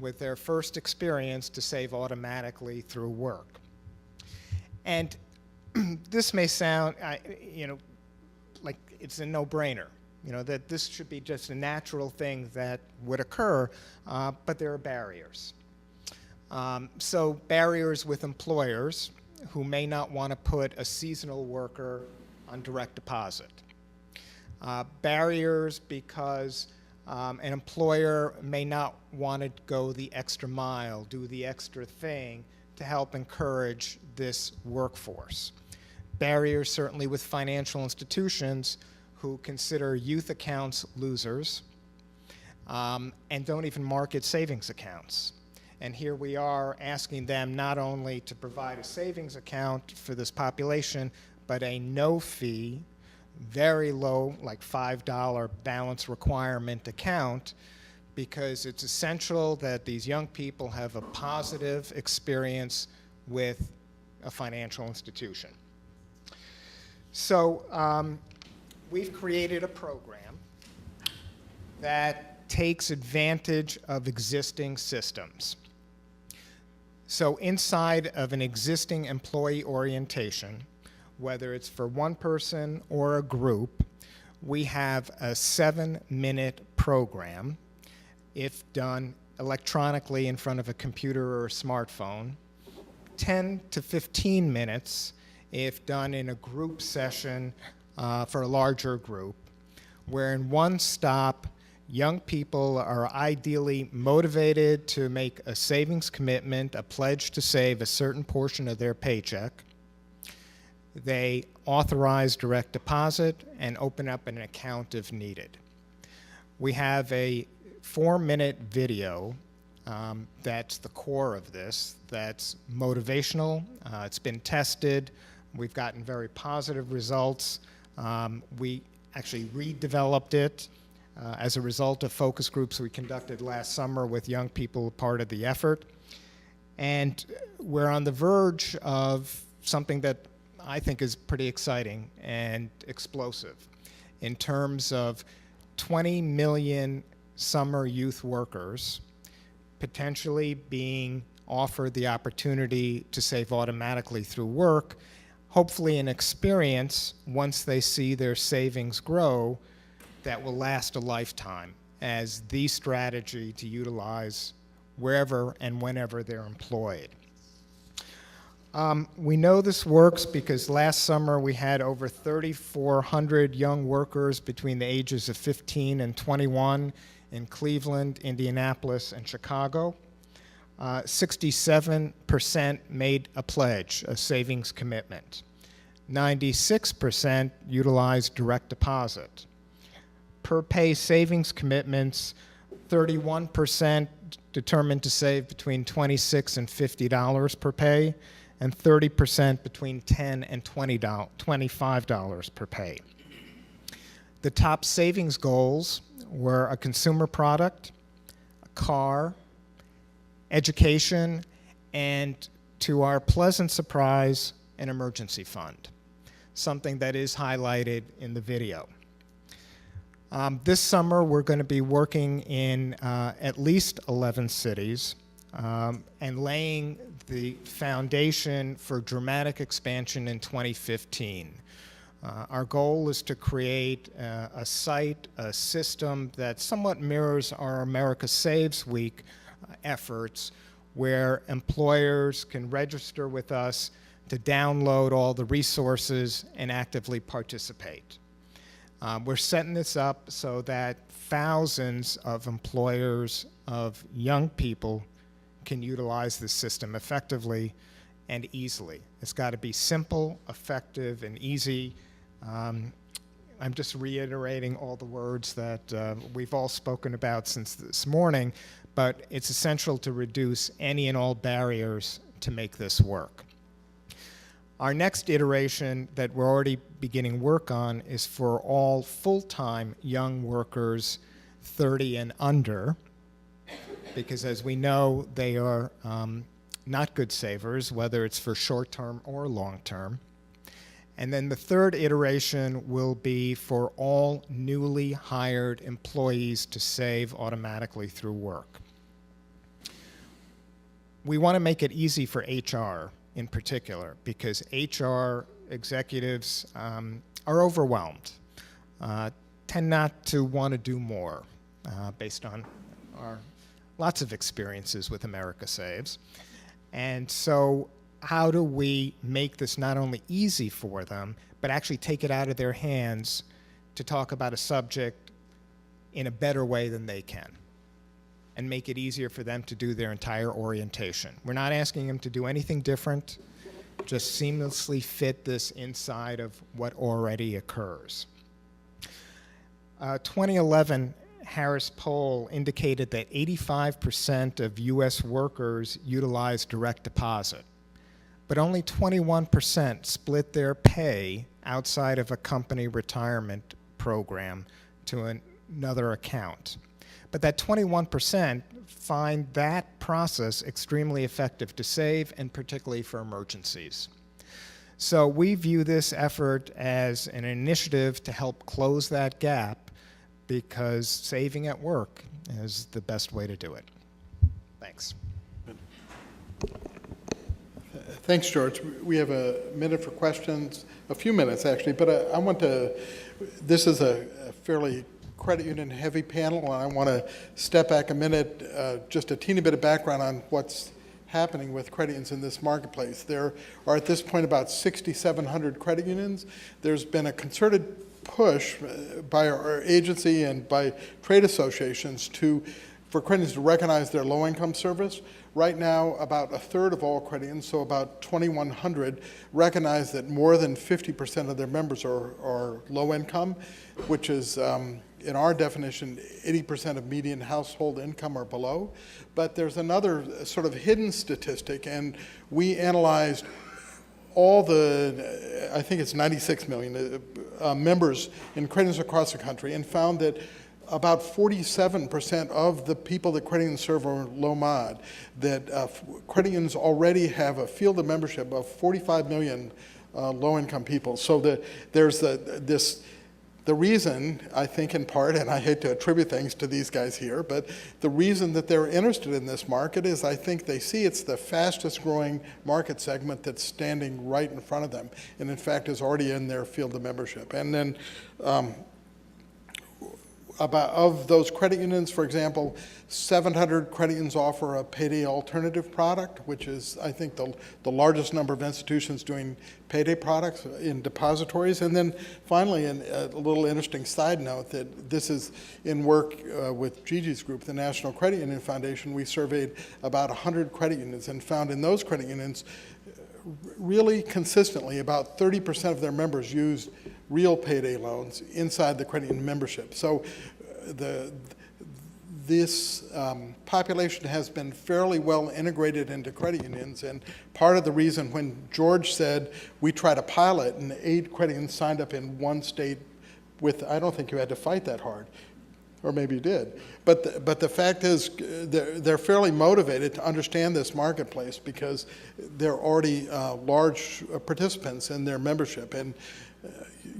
Speaker 7: with their first experience to save automatically through work. And this may sound, like it's a no-brainer, that this should be just a natural thing that would occur, but there are barriers. So barriers with employers who may not want to put a seasonal worker on direct deposit. Barriers because an employer may not want to go the extra mile, do the extra thing to help encourage this workforce. Barriers certainly with financial institutions who consider youth accounts losers and don't even market savings accounts. And here we are asking them not only to provide a savings account for this population, but a no-fee, very low, like $5 balance requirement account, because it's essential that these young people have a positive experience with a financial institution. So we've created a program that takes advantage of existing systems. So inside of an existing employee orientation, whether it's for one person or a group, we have a 7-minute program, if done electronically in front of a computer or a smartphone, 10 to 15 minutes if done in a group session for a larger group, where in one stop, young people are ideally motivated to make a savings commitment, a pledge to save a certain portion of their paycheck. They authorize direct deposit and open up an account if needed. We have a 4-minute video that's the core of this, that's motivational. It's been tested. We've gotten very positive results. We actually redeveloped it as a result of focus groups we conducted last summer with young people part of the effort. And we're on the verge of something that I think is pretty exciting and explosive in terms of 20 million summer youth workers potentially being offered the opportunity to save automatically through work, hopefully an experience once they see their savings grow that will last a lifetime as the strategy to utilize wherever and whenever they're employed. We know this works because last summer we had over 3,400 young workers between the ages of 15 and 21 in Cleveland, Indianapolis, and Chicago. 67% made a pledge, a savings commitment. 96% utilized direct deposit. Per pay savings commitments 31% determined to save between $26 and $50 per pay, and 30% between $10 and $25 per pay. The top savings goals were a consumer product, a car, education, and, to our pleasant surprise, an emergency fund, something that is highlighted in the video. This summer, we're going to be working in at least 11 cities and laying the foundation for dramatic expansion in 2015. Our goal is to create a site, a system that somewhat mirrors our America Saves Week efforts, where employers can register with us to download all the resources and actively participate. We're setting this up so that thousands of employers of young people can utilize this system effectively and easily. It's got to be simple, effective, and easy. I'm just reiterating all the words that we've all spoken about since this morning, but it's essential to reduce any and all barriers to make this work. Our next iteration that we're already beginning work on is for all full-time young workers 30 and under, because as we know, they are not good savers, whether it's for short-term or long-term. And then the third iteration will be for all newly hired employees to save automatically through work. We want to make it easy for HR in particular, because HR executives are overwhelmed, tend not to want to do more based on our lots of experiences with America Saves. And so how do we make this not only easy for them, but actually take it out of their hands to talk about a subject in a better way than they can, and make it easier for them to do their entire orientation? We're not asking them to do anything different, just seamlessly fit this inside of what already occurs. 2011 Harris poll indicated that 85% of U.S. workers utilize direct deposit, but only 21% split their pay outside of a company retirement program to another account. But that 21% find that process extremely effective to save, and particularly for emergencies. So we view this effort as an initiative to help close that gap, because saving at work is the best way to do it. Thanks.
Speaker 2: Thanks, George. We have a minute for questions, a few minutes actually, but I want to, this is a fairly credit union heavy panel, and I want to step back a minute, just a teeny bit of background on what's happening with credit unions in this marketplace. There are at this point about 6,700 credit unions. There's been a concerted push by our agency and by trade associations for credit unions to recognize their low-income service. Right now, about a third of all credit unions, so about 2,100, recognize that more than 50% of their members are low income, which is, in our definition, 80% of median household income or below. But there's another sort of hidden statistic, and we analyzed all the, I think it's 96 million members in credit unions across the country, and found that about 47% of the people that credit unions serve are low mod, that credit unions already have a field of membership of 45 million low-income people. So there's the reason, I think in part, and I hate to attribute things to these guys here, but the reason that they're interested in this market is I think they see it's the fastest growing market segment that's standing right in front of them, and in fact is already in their field of membership. And then of those credit unions, for example, 700 credit unions offer a payday alternative product, which is, I think, the largest number of institutions doing payday products in depositories. And then finally, a little interesting side note, that this is in work with Gigi's group, the National Credit Union Foundation. We surveyed about 100 credit unions and found in those credit unions, really consistently, about 30% of their members used real payday loans inside the credit union membership. So this population has been fairly well integrated into credit unions, and part of the reason when George said we try to pilot and 8 credit unions signed up in one state with, I don't think you had to fight that hard, or maybe you did. But the fact is they're fairly motivated to understand this marketplace because they're already large participants in their membership. And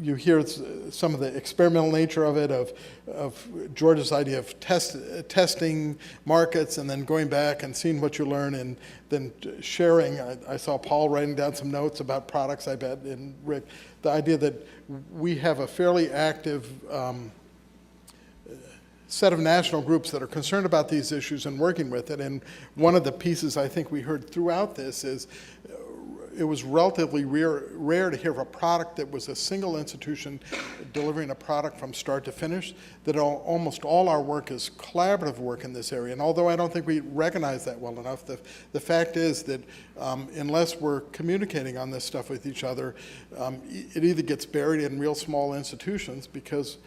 Speaker 2: you hear some of the experimental nature of it, of George's idea of testing markets and then going back and seeing what you learn and then sharing. I saw Paul writing down some notes about products, I bet, and Rick. The idea that we have a fairly active set of national groups that are concerned about these issues and working with it. And one of the pieces I think we heard throughout this is it was relatively rare to hear of a product that was a single institution delivering a product from start to finish, that almost all our work is collaborative work in this area. And although I don't think we recognize that well enough, the fact is that unless we're communicating on this stuff with each other, it either gets buried in real small institutions because,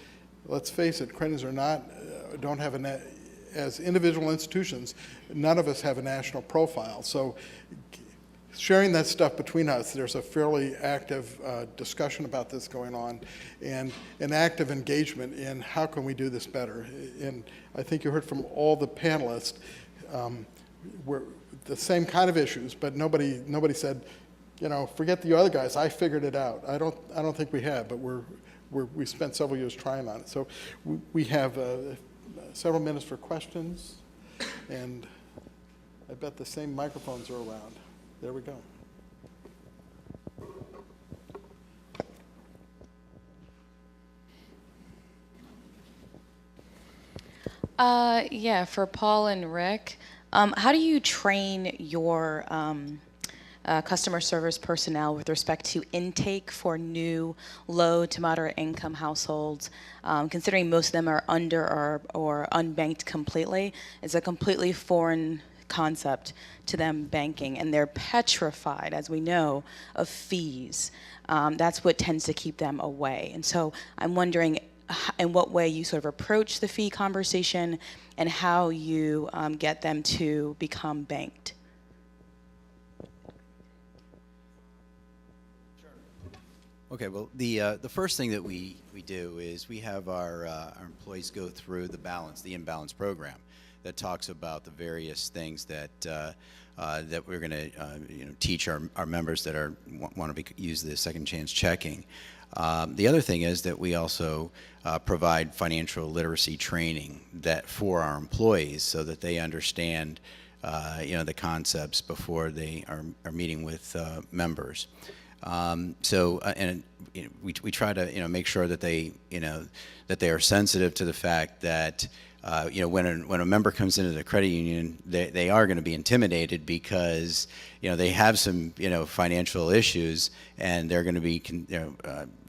Speaker 2: let's face it, credit unions don't have as individual institutions, none of us have a national profile. So sharing that stuff between us, there's a fairly active discussion about this going on, and an active engagement in how can we do this better. And I think you heard from all the panelists, we're the same kind of issues, but nobody said, you know, forget the other guys, I figured it out. I don't think we have, but we spent several years trying on it. So we have several minutes for questions, and I bet the same microphones are around. There we go.
Speaker 8: Yeah, for Paul and Rick, how do you train your customer service personnel with respect to intake for new low to moderate income households, considering most of them are under or unbanked completely? It's a completely foreign concept to them, banking, and they're petrified, as we know, of fees. That's what tends to keep them away. And so I'm wondering in what way you sort of approach the fee conversation and how you get them to become banked.
Speaker 3: Okay, well, the first thing that we do is we have our employees go through the imbalance program that talks about the various things that that we're going to teach our members that want to use the second chance checking. The other thing is that we also provide financial literacy training for our employees so that they understand the concepts before they are meeting with members. We try to make sure that they are sensitive to the fact that when a member comes into the credit union, they are going to be intimidated because they have some financial issues, and they're going to be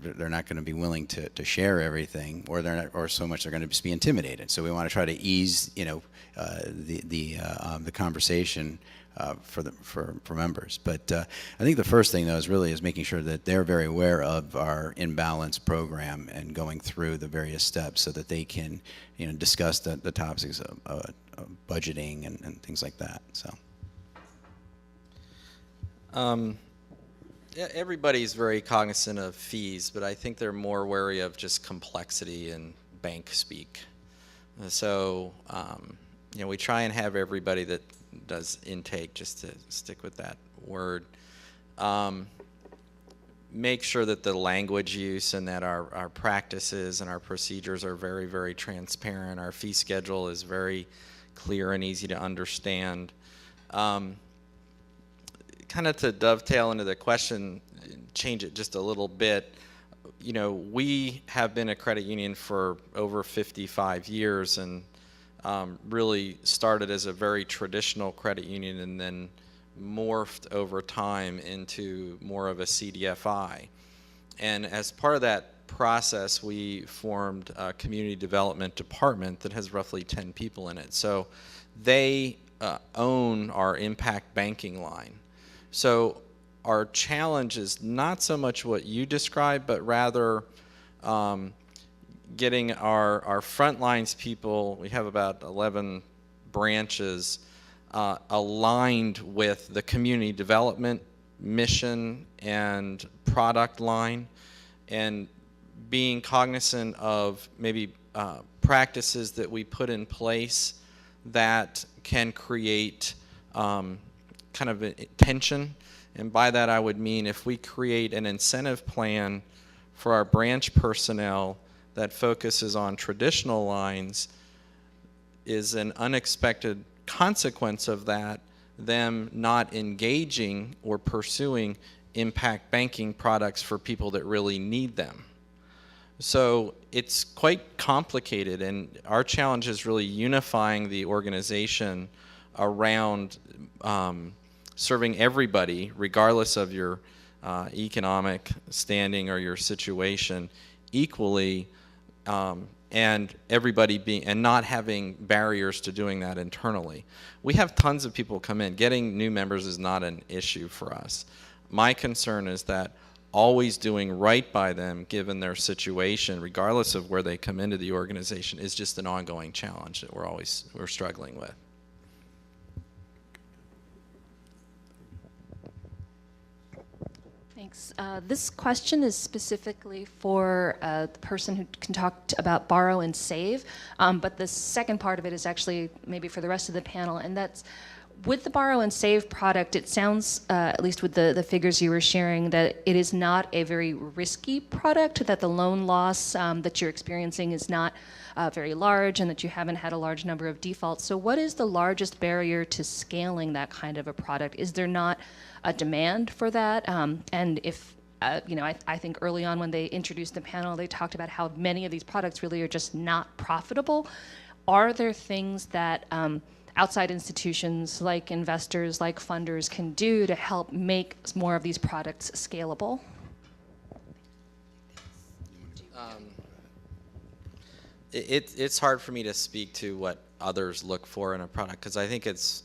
Speaker 3: they're not going to be willing to share everything, or or so much they're going to just be intimidated. So we want to try to ease the conversation for members. But I think the first thing, though, is making sure that they're very aware of our imbalance program and going through the various steps so that they can discuss the topics of budgeting and things like that. So.
Speaker 4: Yeah, everybody's very cognizant of fees, but I think they're more wary of just complexity and bank speak. So we try and have everybody that does intake, just to stick with that word, make sure that the language use and that our practices and our procedures are very, very transparent. Our fee schedule is very clear and easy to understand. Kind of to dovetail into the question, change it just a little bit. We have been a credit union for over 55 years and really started as a very traditional credit union and then morphed over time into more of a CDFI. And as part of that process, we formed a community development department that has roughly 10 people in it. So they own our impact banking line. So our challenge is not so much what you described, but rather getting our front lines people, we have about 11 branches, aligned with the community development mission and product line, and being cognizant of maybe practices that we put in place that can create kind of a tension. And by that I would mean if we create an incentive plan for our branch personnel that focuses on traditional lines, is an unexpected consequence of that them not engaging or pursuing impact banking products for people that really need them. So it's quite complicated, and our challenge is really unifying the organization around serving everybody, regardless of your economic standing or your situation, equally, and everybody being, and not having barriers to doing that internally. We have tons of people come in. Getting new members is not an issue for us. My concern is that always doing right by them, given their situation, regardless of where they come into the organization, is just an ongoing challenge that we're struggling with.
Speaker 9: Thanks. This question is specifically for the person who can talk about borrow and save, but the second part of it is actually maybe for the rest of the panel, and that's with the borrow and save product. It sounds, at least with the figures you were sharing, that it is not a very risky product, that the loan loss that you're experiencing is not very large, and that you haven't had a large number of defaults. So what is the largest barrier to scaling that kind of a product? Is there not a demand for that? And if, I think early on when they introduced the panel, they talked about how many of these products really are just not profitable. Are there things that outside institutions like investors, like funders can do to help make more of these products scalable?
Speaker 4: It's hard for me to speak to what others look for in a product, because I think it's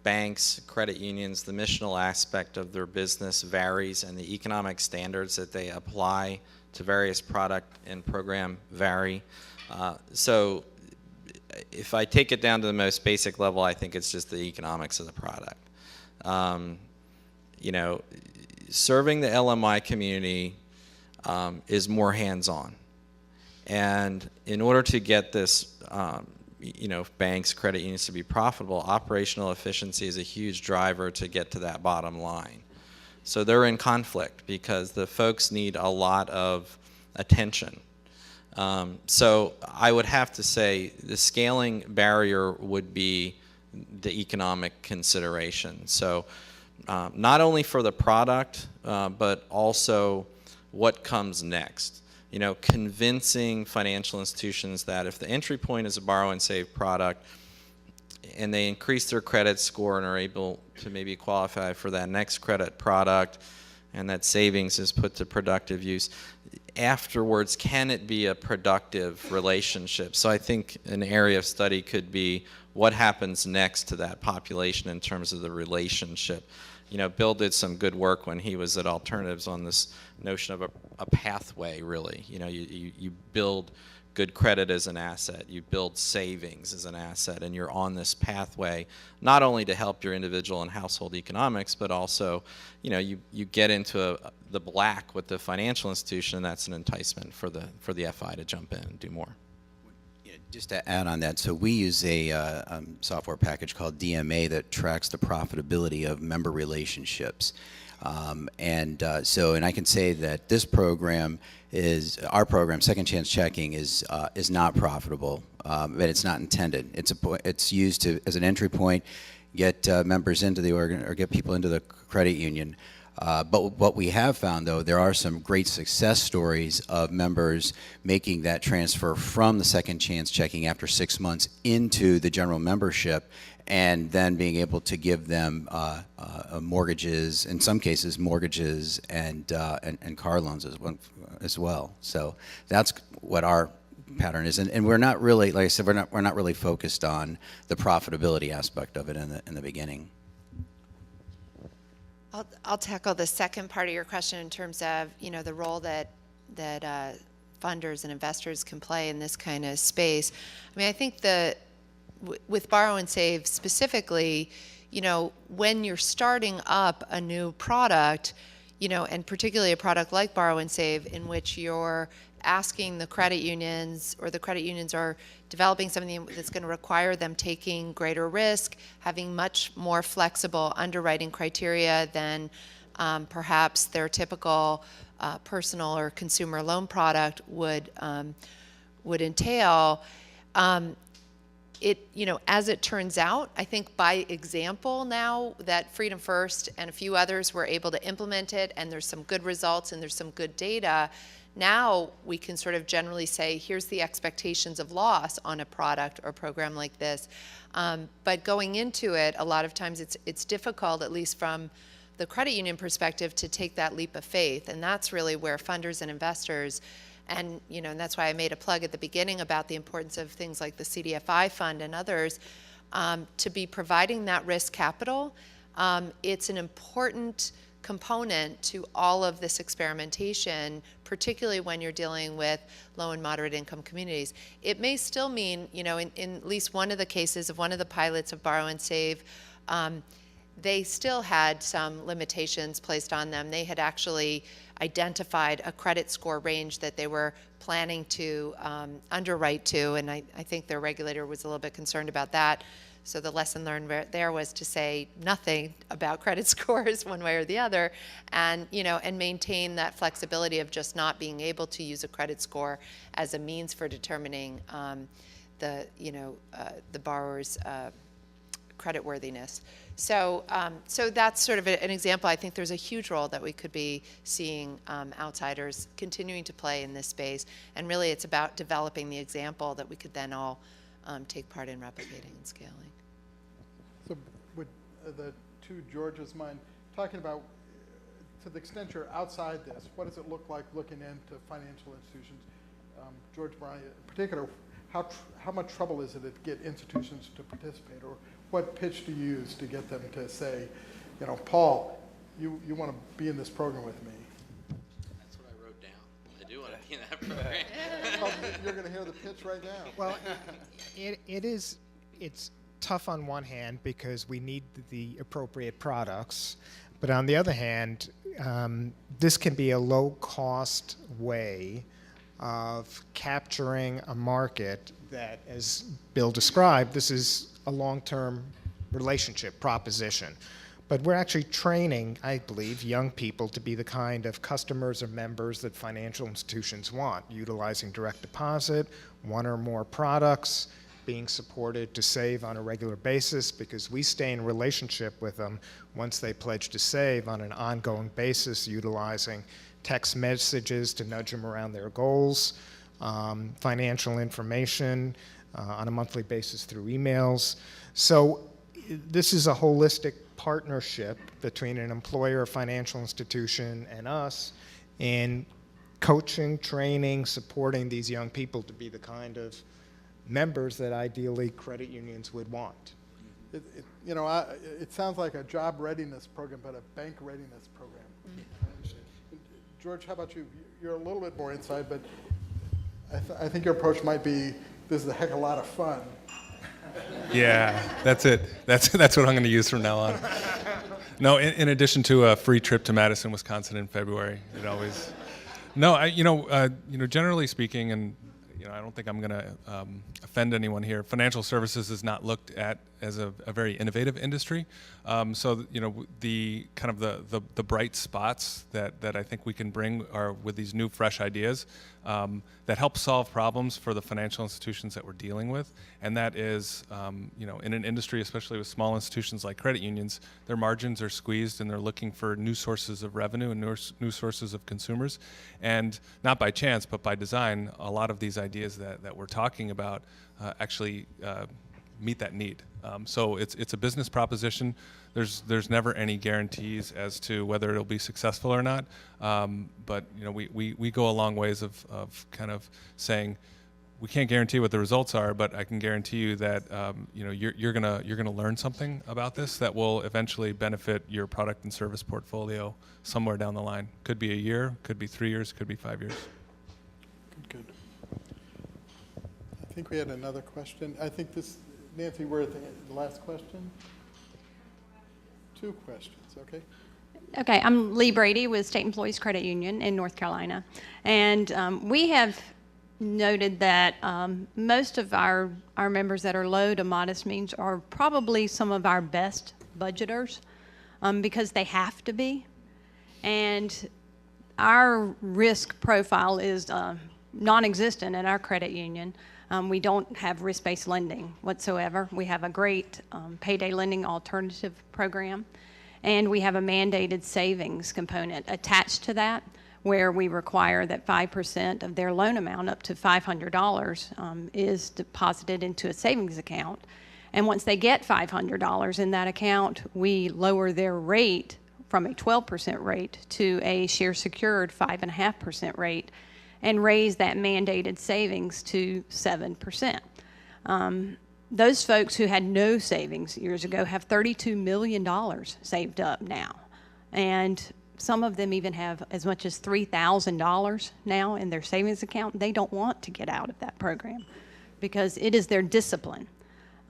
Speaker 4: banks, credit unions, the missional aspect of their business varies, and the economic standards that they apply to various product and program vary. So if I take it down to the most basic level, I think it's just the economics of the product. Serving the LMI community is more hands-on. And in order to get this, banks, credit unions to be profitable, operational efficiency is a huge driver to get to that bottom line. So they're in conflict because the folks need a lot of attention. So I would have to say the scaling barrier would be the economic consideration. So not only for the product, but also what comes next. Convincing financial institutions that if the entry point is a borrow and save product, and they increase their credit score and are able to maybe qualify for that next credit product, and that savings is put to productive use, afterwards, can it be a productive relationship? So I think an area of study could be what happens next to that population in terms of the relationship. Bill did some good work when he was at Alternatives on this notion of a pathway, really. You build good credit as an asset, you build savings as an asset, and you're on this pathway not only to help your individual and household economics, but also, you get into the black with the financial institution, and that's an enticement for the FI to jump in and do more.
Speaker 3: Just to add on that, so we use a software package called DMA that tracks the profitability of member relationships. And I can say that this program our program, Second Chance Checking, is not profitable, but it's not intended. It's used as an entry point, get members into the or get people into the credit union. But what we have found, though, there are some great success stories of members making that transfer from the Second Chance Checking after 6 months into the general membership, and then being able to give them mortgages, in some cases mortgages and car loans as well. So that's what our pattern is, and we're not really, like I said, we're not really focused on the profitability aspect of it in the beginning.
Speaker 5: I'll tackle the second part of your question in terms of the role that funders and investors can play in this kind of space. I mean, I think with Borrow and Save specifically, when you're starting up a new product, and particularly a product like Borrow and Save, in which you're asking the credit unions, or the credit unions are developing something that's going to require them taking greater risk, having much more flexible underwriting criteria than perhaps their typical personal or consumer loan product would entail. As it turns out, I think by example now that Freedom First and a few others were able to implement it, and there's some good results and there's some good data, now we can sort of generally say, here's the expectations of loss on a product or program like this. But going into it, a lot of times it's difficult, at least from the credit union perspective, to take that leap of faith. And that's really where funders and investors, and that's why I made a plug at the beginning about the importance of things like the CDFI fund and others, to be providing that risk capital. It's an important component to all of this experimentation, particularly when you're dealing with low and moderate income communities. It may still mean, in at least one of the cases of one of the pilots of Borrow and Save, they still had some limitations placed on them. They had actually identified a credit score range that they were planning to underwrite to, and I think their regulator was a little bit concerned about that. So the lesson learned there was to say nothing about credit scores one way or the other, and and maintain that flexibility of just not being able to use a credit score as a means for determining the borrower's creditworthiness. So that's sort of an example. I think there's a huge role that we could be seeing outsiders continuing to play in this space, and really it's about developing the example that we could then all take part in replicating and scaling.
Speaker 2: So would the two Georges mind talking about, to the extent you're outside this, what does it look like looking into financial institutions? George Bryan in particular, how much trouble is it to get institutions to participate, or what pitch do you use to get them to say, Paul, you want to be in this program with me?
Speaker 4: That's what I wrote down. I do want to be in that program.
Speaker 2: Well, you're going to hear the pitch right now.
Speaker 7: Well, it's tough on one hand because we need the appropriate products, but on the other hand, this can be a low-cost way of capturing a market that, as Bill described, this is a long-term relationship proposition. But we're actually training, I believe, young people to be the kind of customers or members that financial institutions want, utilizing direct deposit, one or more products, being supported to save on a regular basis because we stay in relationship with them once they pledge to save on an ongoing basis, utilizing text messages to nudge them around their goals, financial information on a monthly basis through emails. So this is a holistic partnership between an employer, a financial institution, and us in coaching, training, supporting these young people to be the kind of members that ideally credit unions would want.
Speaker 2: It sounds like a job readiness program, but a bank readiness program. George, how about you? You're a little bit more inside, but I think your approach might be, this is a heck of a lot of fun.
Speaker 6: Yeah, that's it. That's what I'm going to use from now on. No, in addition to a free trip to Madison, Wisconsin in February, it always. No, generally speaking, and I don't think I'm going to offend anyone here. Financial services is not looked at as a very innovative industry. So the kind of the bright spots that I think we can bring are with these new, fresh ideas that help solve problems for the financial institutions that we're dealing with. And that is, in an industry, especially with small institutions like credit unions, their margins are squeezed and they're looking for new sources of revenue and new sources of consumers. And not by chance, but by design, a lot of these ideas that we're talking about actually meet that need. So it's a business proposition. There's never any guarantees as to whether it'll be successful or not. But we go a long ways of kind of saying we can't guarantee what the results are, but I can guarantee you that you're gonna learn something about this that will eventually benefit your product and service portfolio somewhere down the line. Could be a year, could be 3 years, could be 5 years.
Speaker 2: think we had another question. I think this, Nancy, we're at the last question? 2 questions, okay.
Speaker 10: Okay, I'm Lee Brady with State Employees Credit Union in North Carolina. And we have noted that most of our members that are low to modest means are probably some of our best budgeters because they have to be. And our risk profile is non-existent in our credit union. We don't have risk-based lending whatsoever. We have a great payday lending alternative program. And we have a mandated savings component attached to that, where we require that 5% of their loan amount up to $500 is deposited into a savings account. And once they get $500 in that account, we lower their rate from a 12% rate to a share secured 5.5% rate and raise that mandated savings to 7%. Those folks who had no savings years ago have $32 million saved up now. And some of them even have as much as $3,000 now in their savings account. They don't want to get out of that program because it is their discipline.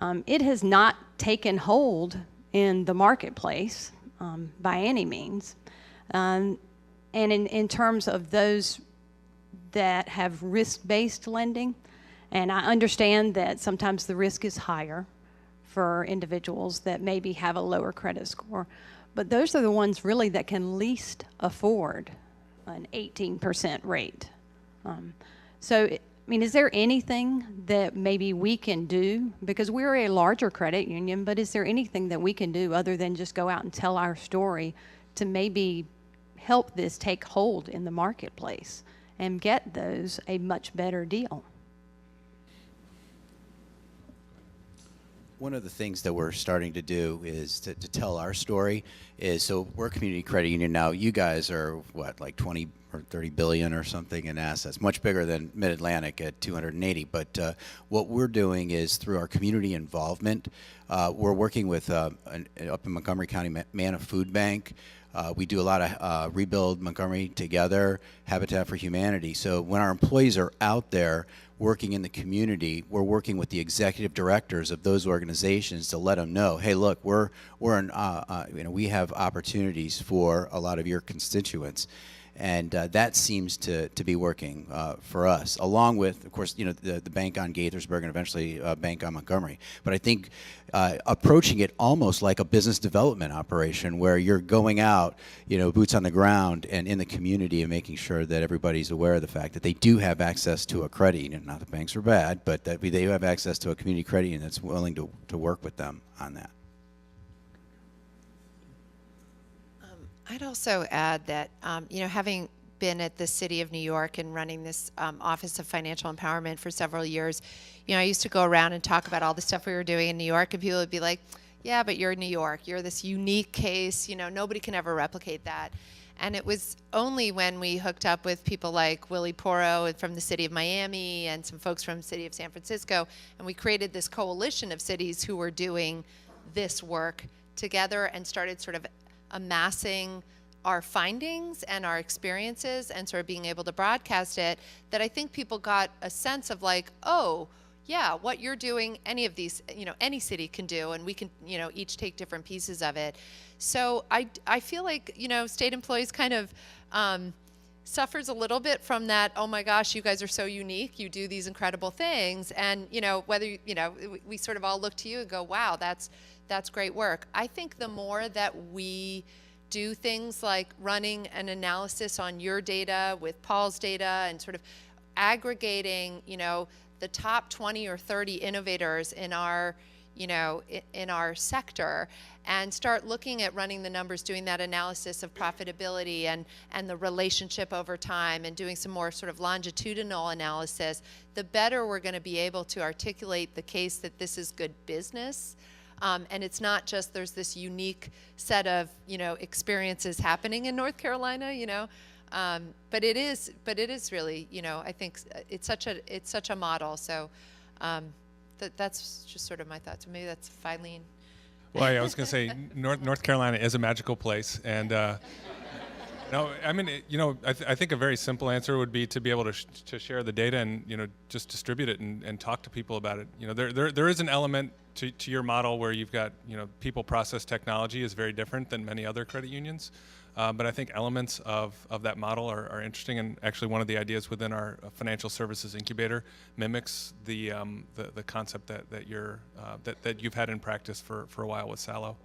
Speaker 10: It has not taken hold in the marketplace by any means. And in terms of those that have risk-based lending, and I understand that sometimes the risk is higher for individuals that maybe have a lower credit score, but those are the ones really that can least afford an 18% rate. I mean, is there anything that maybe we can do? Because we're a larger credit union, but is there anything that we can do other than just go out and tell our story to maybe help this take hold in the marketplace and get those a much better deal?
Speaker 3: One of the things that we're starting to do is to tell our story is, so we're a community credit union now. You guys are, what, like 20 or 30 billion or something in assets, much bigger than Mid-Atlantic at 280. But what we're doing is through our community involvement, we're working with, up in Montgomery County, Manna Food Bank. We do a lot of Rebuild Montgomery Together, Habitat for Humanity. So when our employees are out there working in the community, we're working with the executive directors of those organizations to let them know, hey, look, we have opportunities for a lot of your constituents. And that seems to be working for us, along with, of course, the bank on Gaithersburg and eventually bank on Montgomery. But I think approaching it almost like a business development operation where you're going out, boots on the ground and in the community and making sure that everybody's aware of the fact that they do have access to a credit union. Not that banks are bad, but that they have access to a community credit union that's willing to work with them on that.
Speaker 5: I'd also add that, having been at the City of New York and running this Office of Financial Empowerment for several years, I used to go around and talk about all the stuff we were doing in New York, and people would be like, yeah, but you're in New York. You're this unique case. Nobody can ever replicate that. And it was only when we hooked up with people like Willie Porro from the City of Miami and some folks from the City of San Francisco, and we created this coalition of cities who were doing this work together and started sort of amassing our findings and our experiences and sort of being able to broadcast it, that I think people got a sense of like, oh, yeah, what you're doing, any of these, any city can do, and we can, each take different pieces of it. So I feel like, state employees kind of suffers a little bit from that, oh my gosh, you guys are so unique, you do these incredible things, and, whether, we sort of all look to you and go, wow, that's great work. I think the more that we do things like running an analysis on your data with Paul's data and sort of aggregating, the top 20 or 30 innovators in our, in our sector, and start looking at running the numbers, doing that analysis of profitability and the relationship over time, and doing some more sort of longitudinal analysis, the better we're going to be able to articulate the case that this is good business. And it's not just there's this unique set of experiences happening in North Carolina, but it is really I think it's such a model. So that's just sort of my thoughts. Maybe that's Filene.
Speaker 6: Well, yeah, I was going to say North Carolina is a magical place, and No, I mean, I think a very simple answer would be to be able to share the data and, just distribute it and talk to people about it. There is an element to your model where you've got, people process technology is very different than many other credit unions. But I think elements of that model are interesting, and actually one of the ideas within our financial services incubator mimics the concept that you've had in practice for a while with Salo.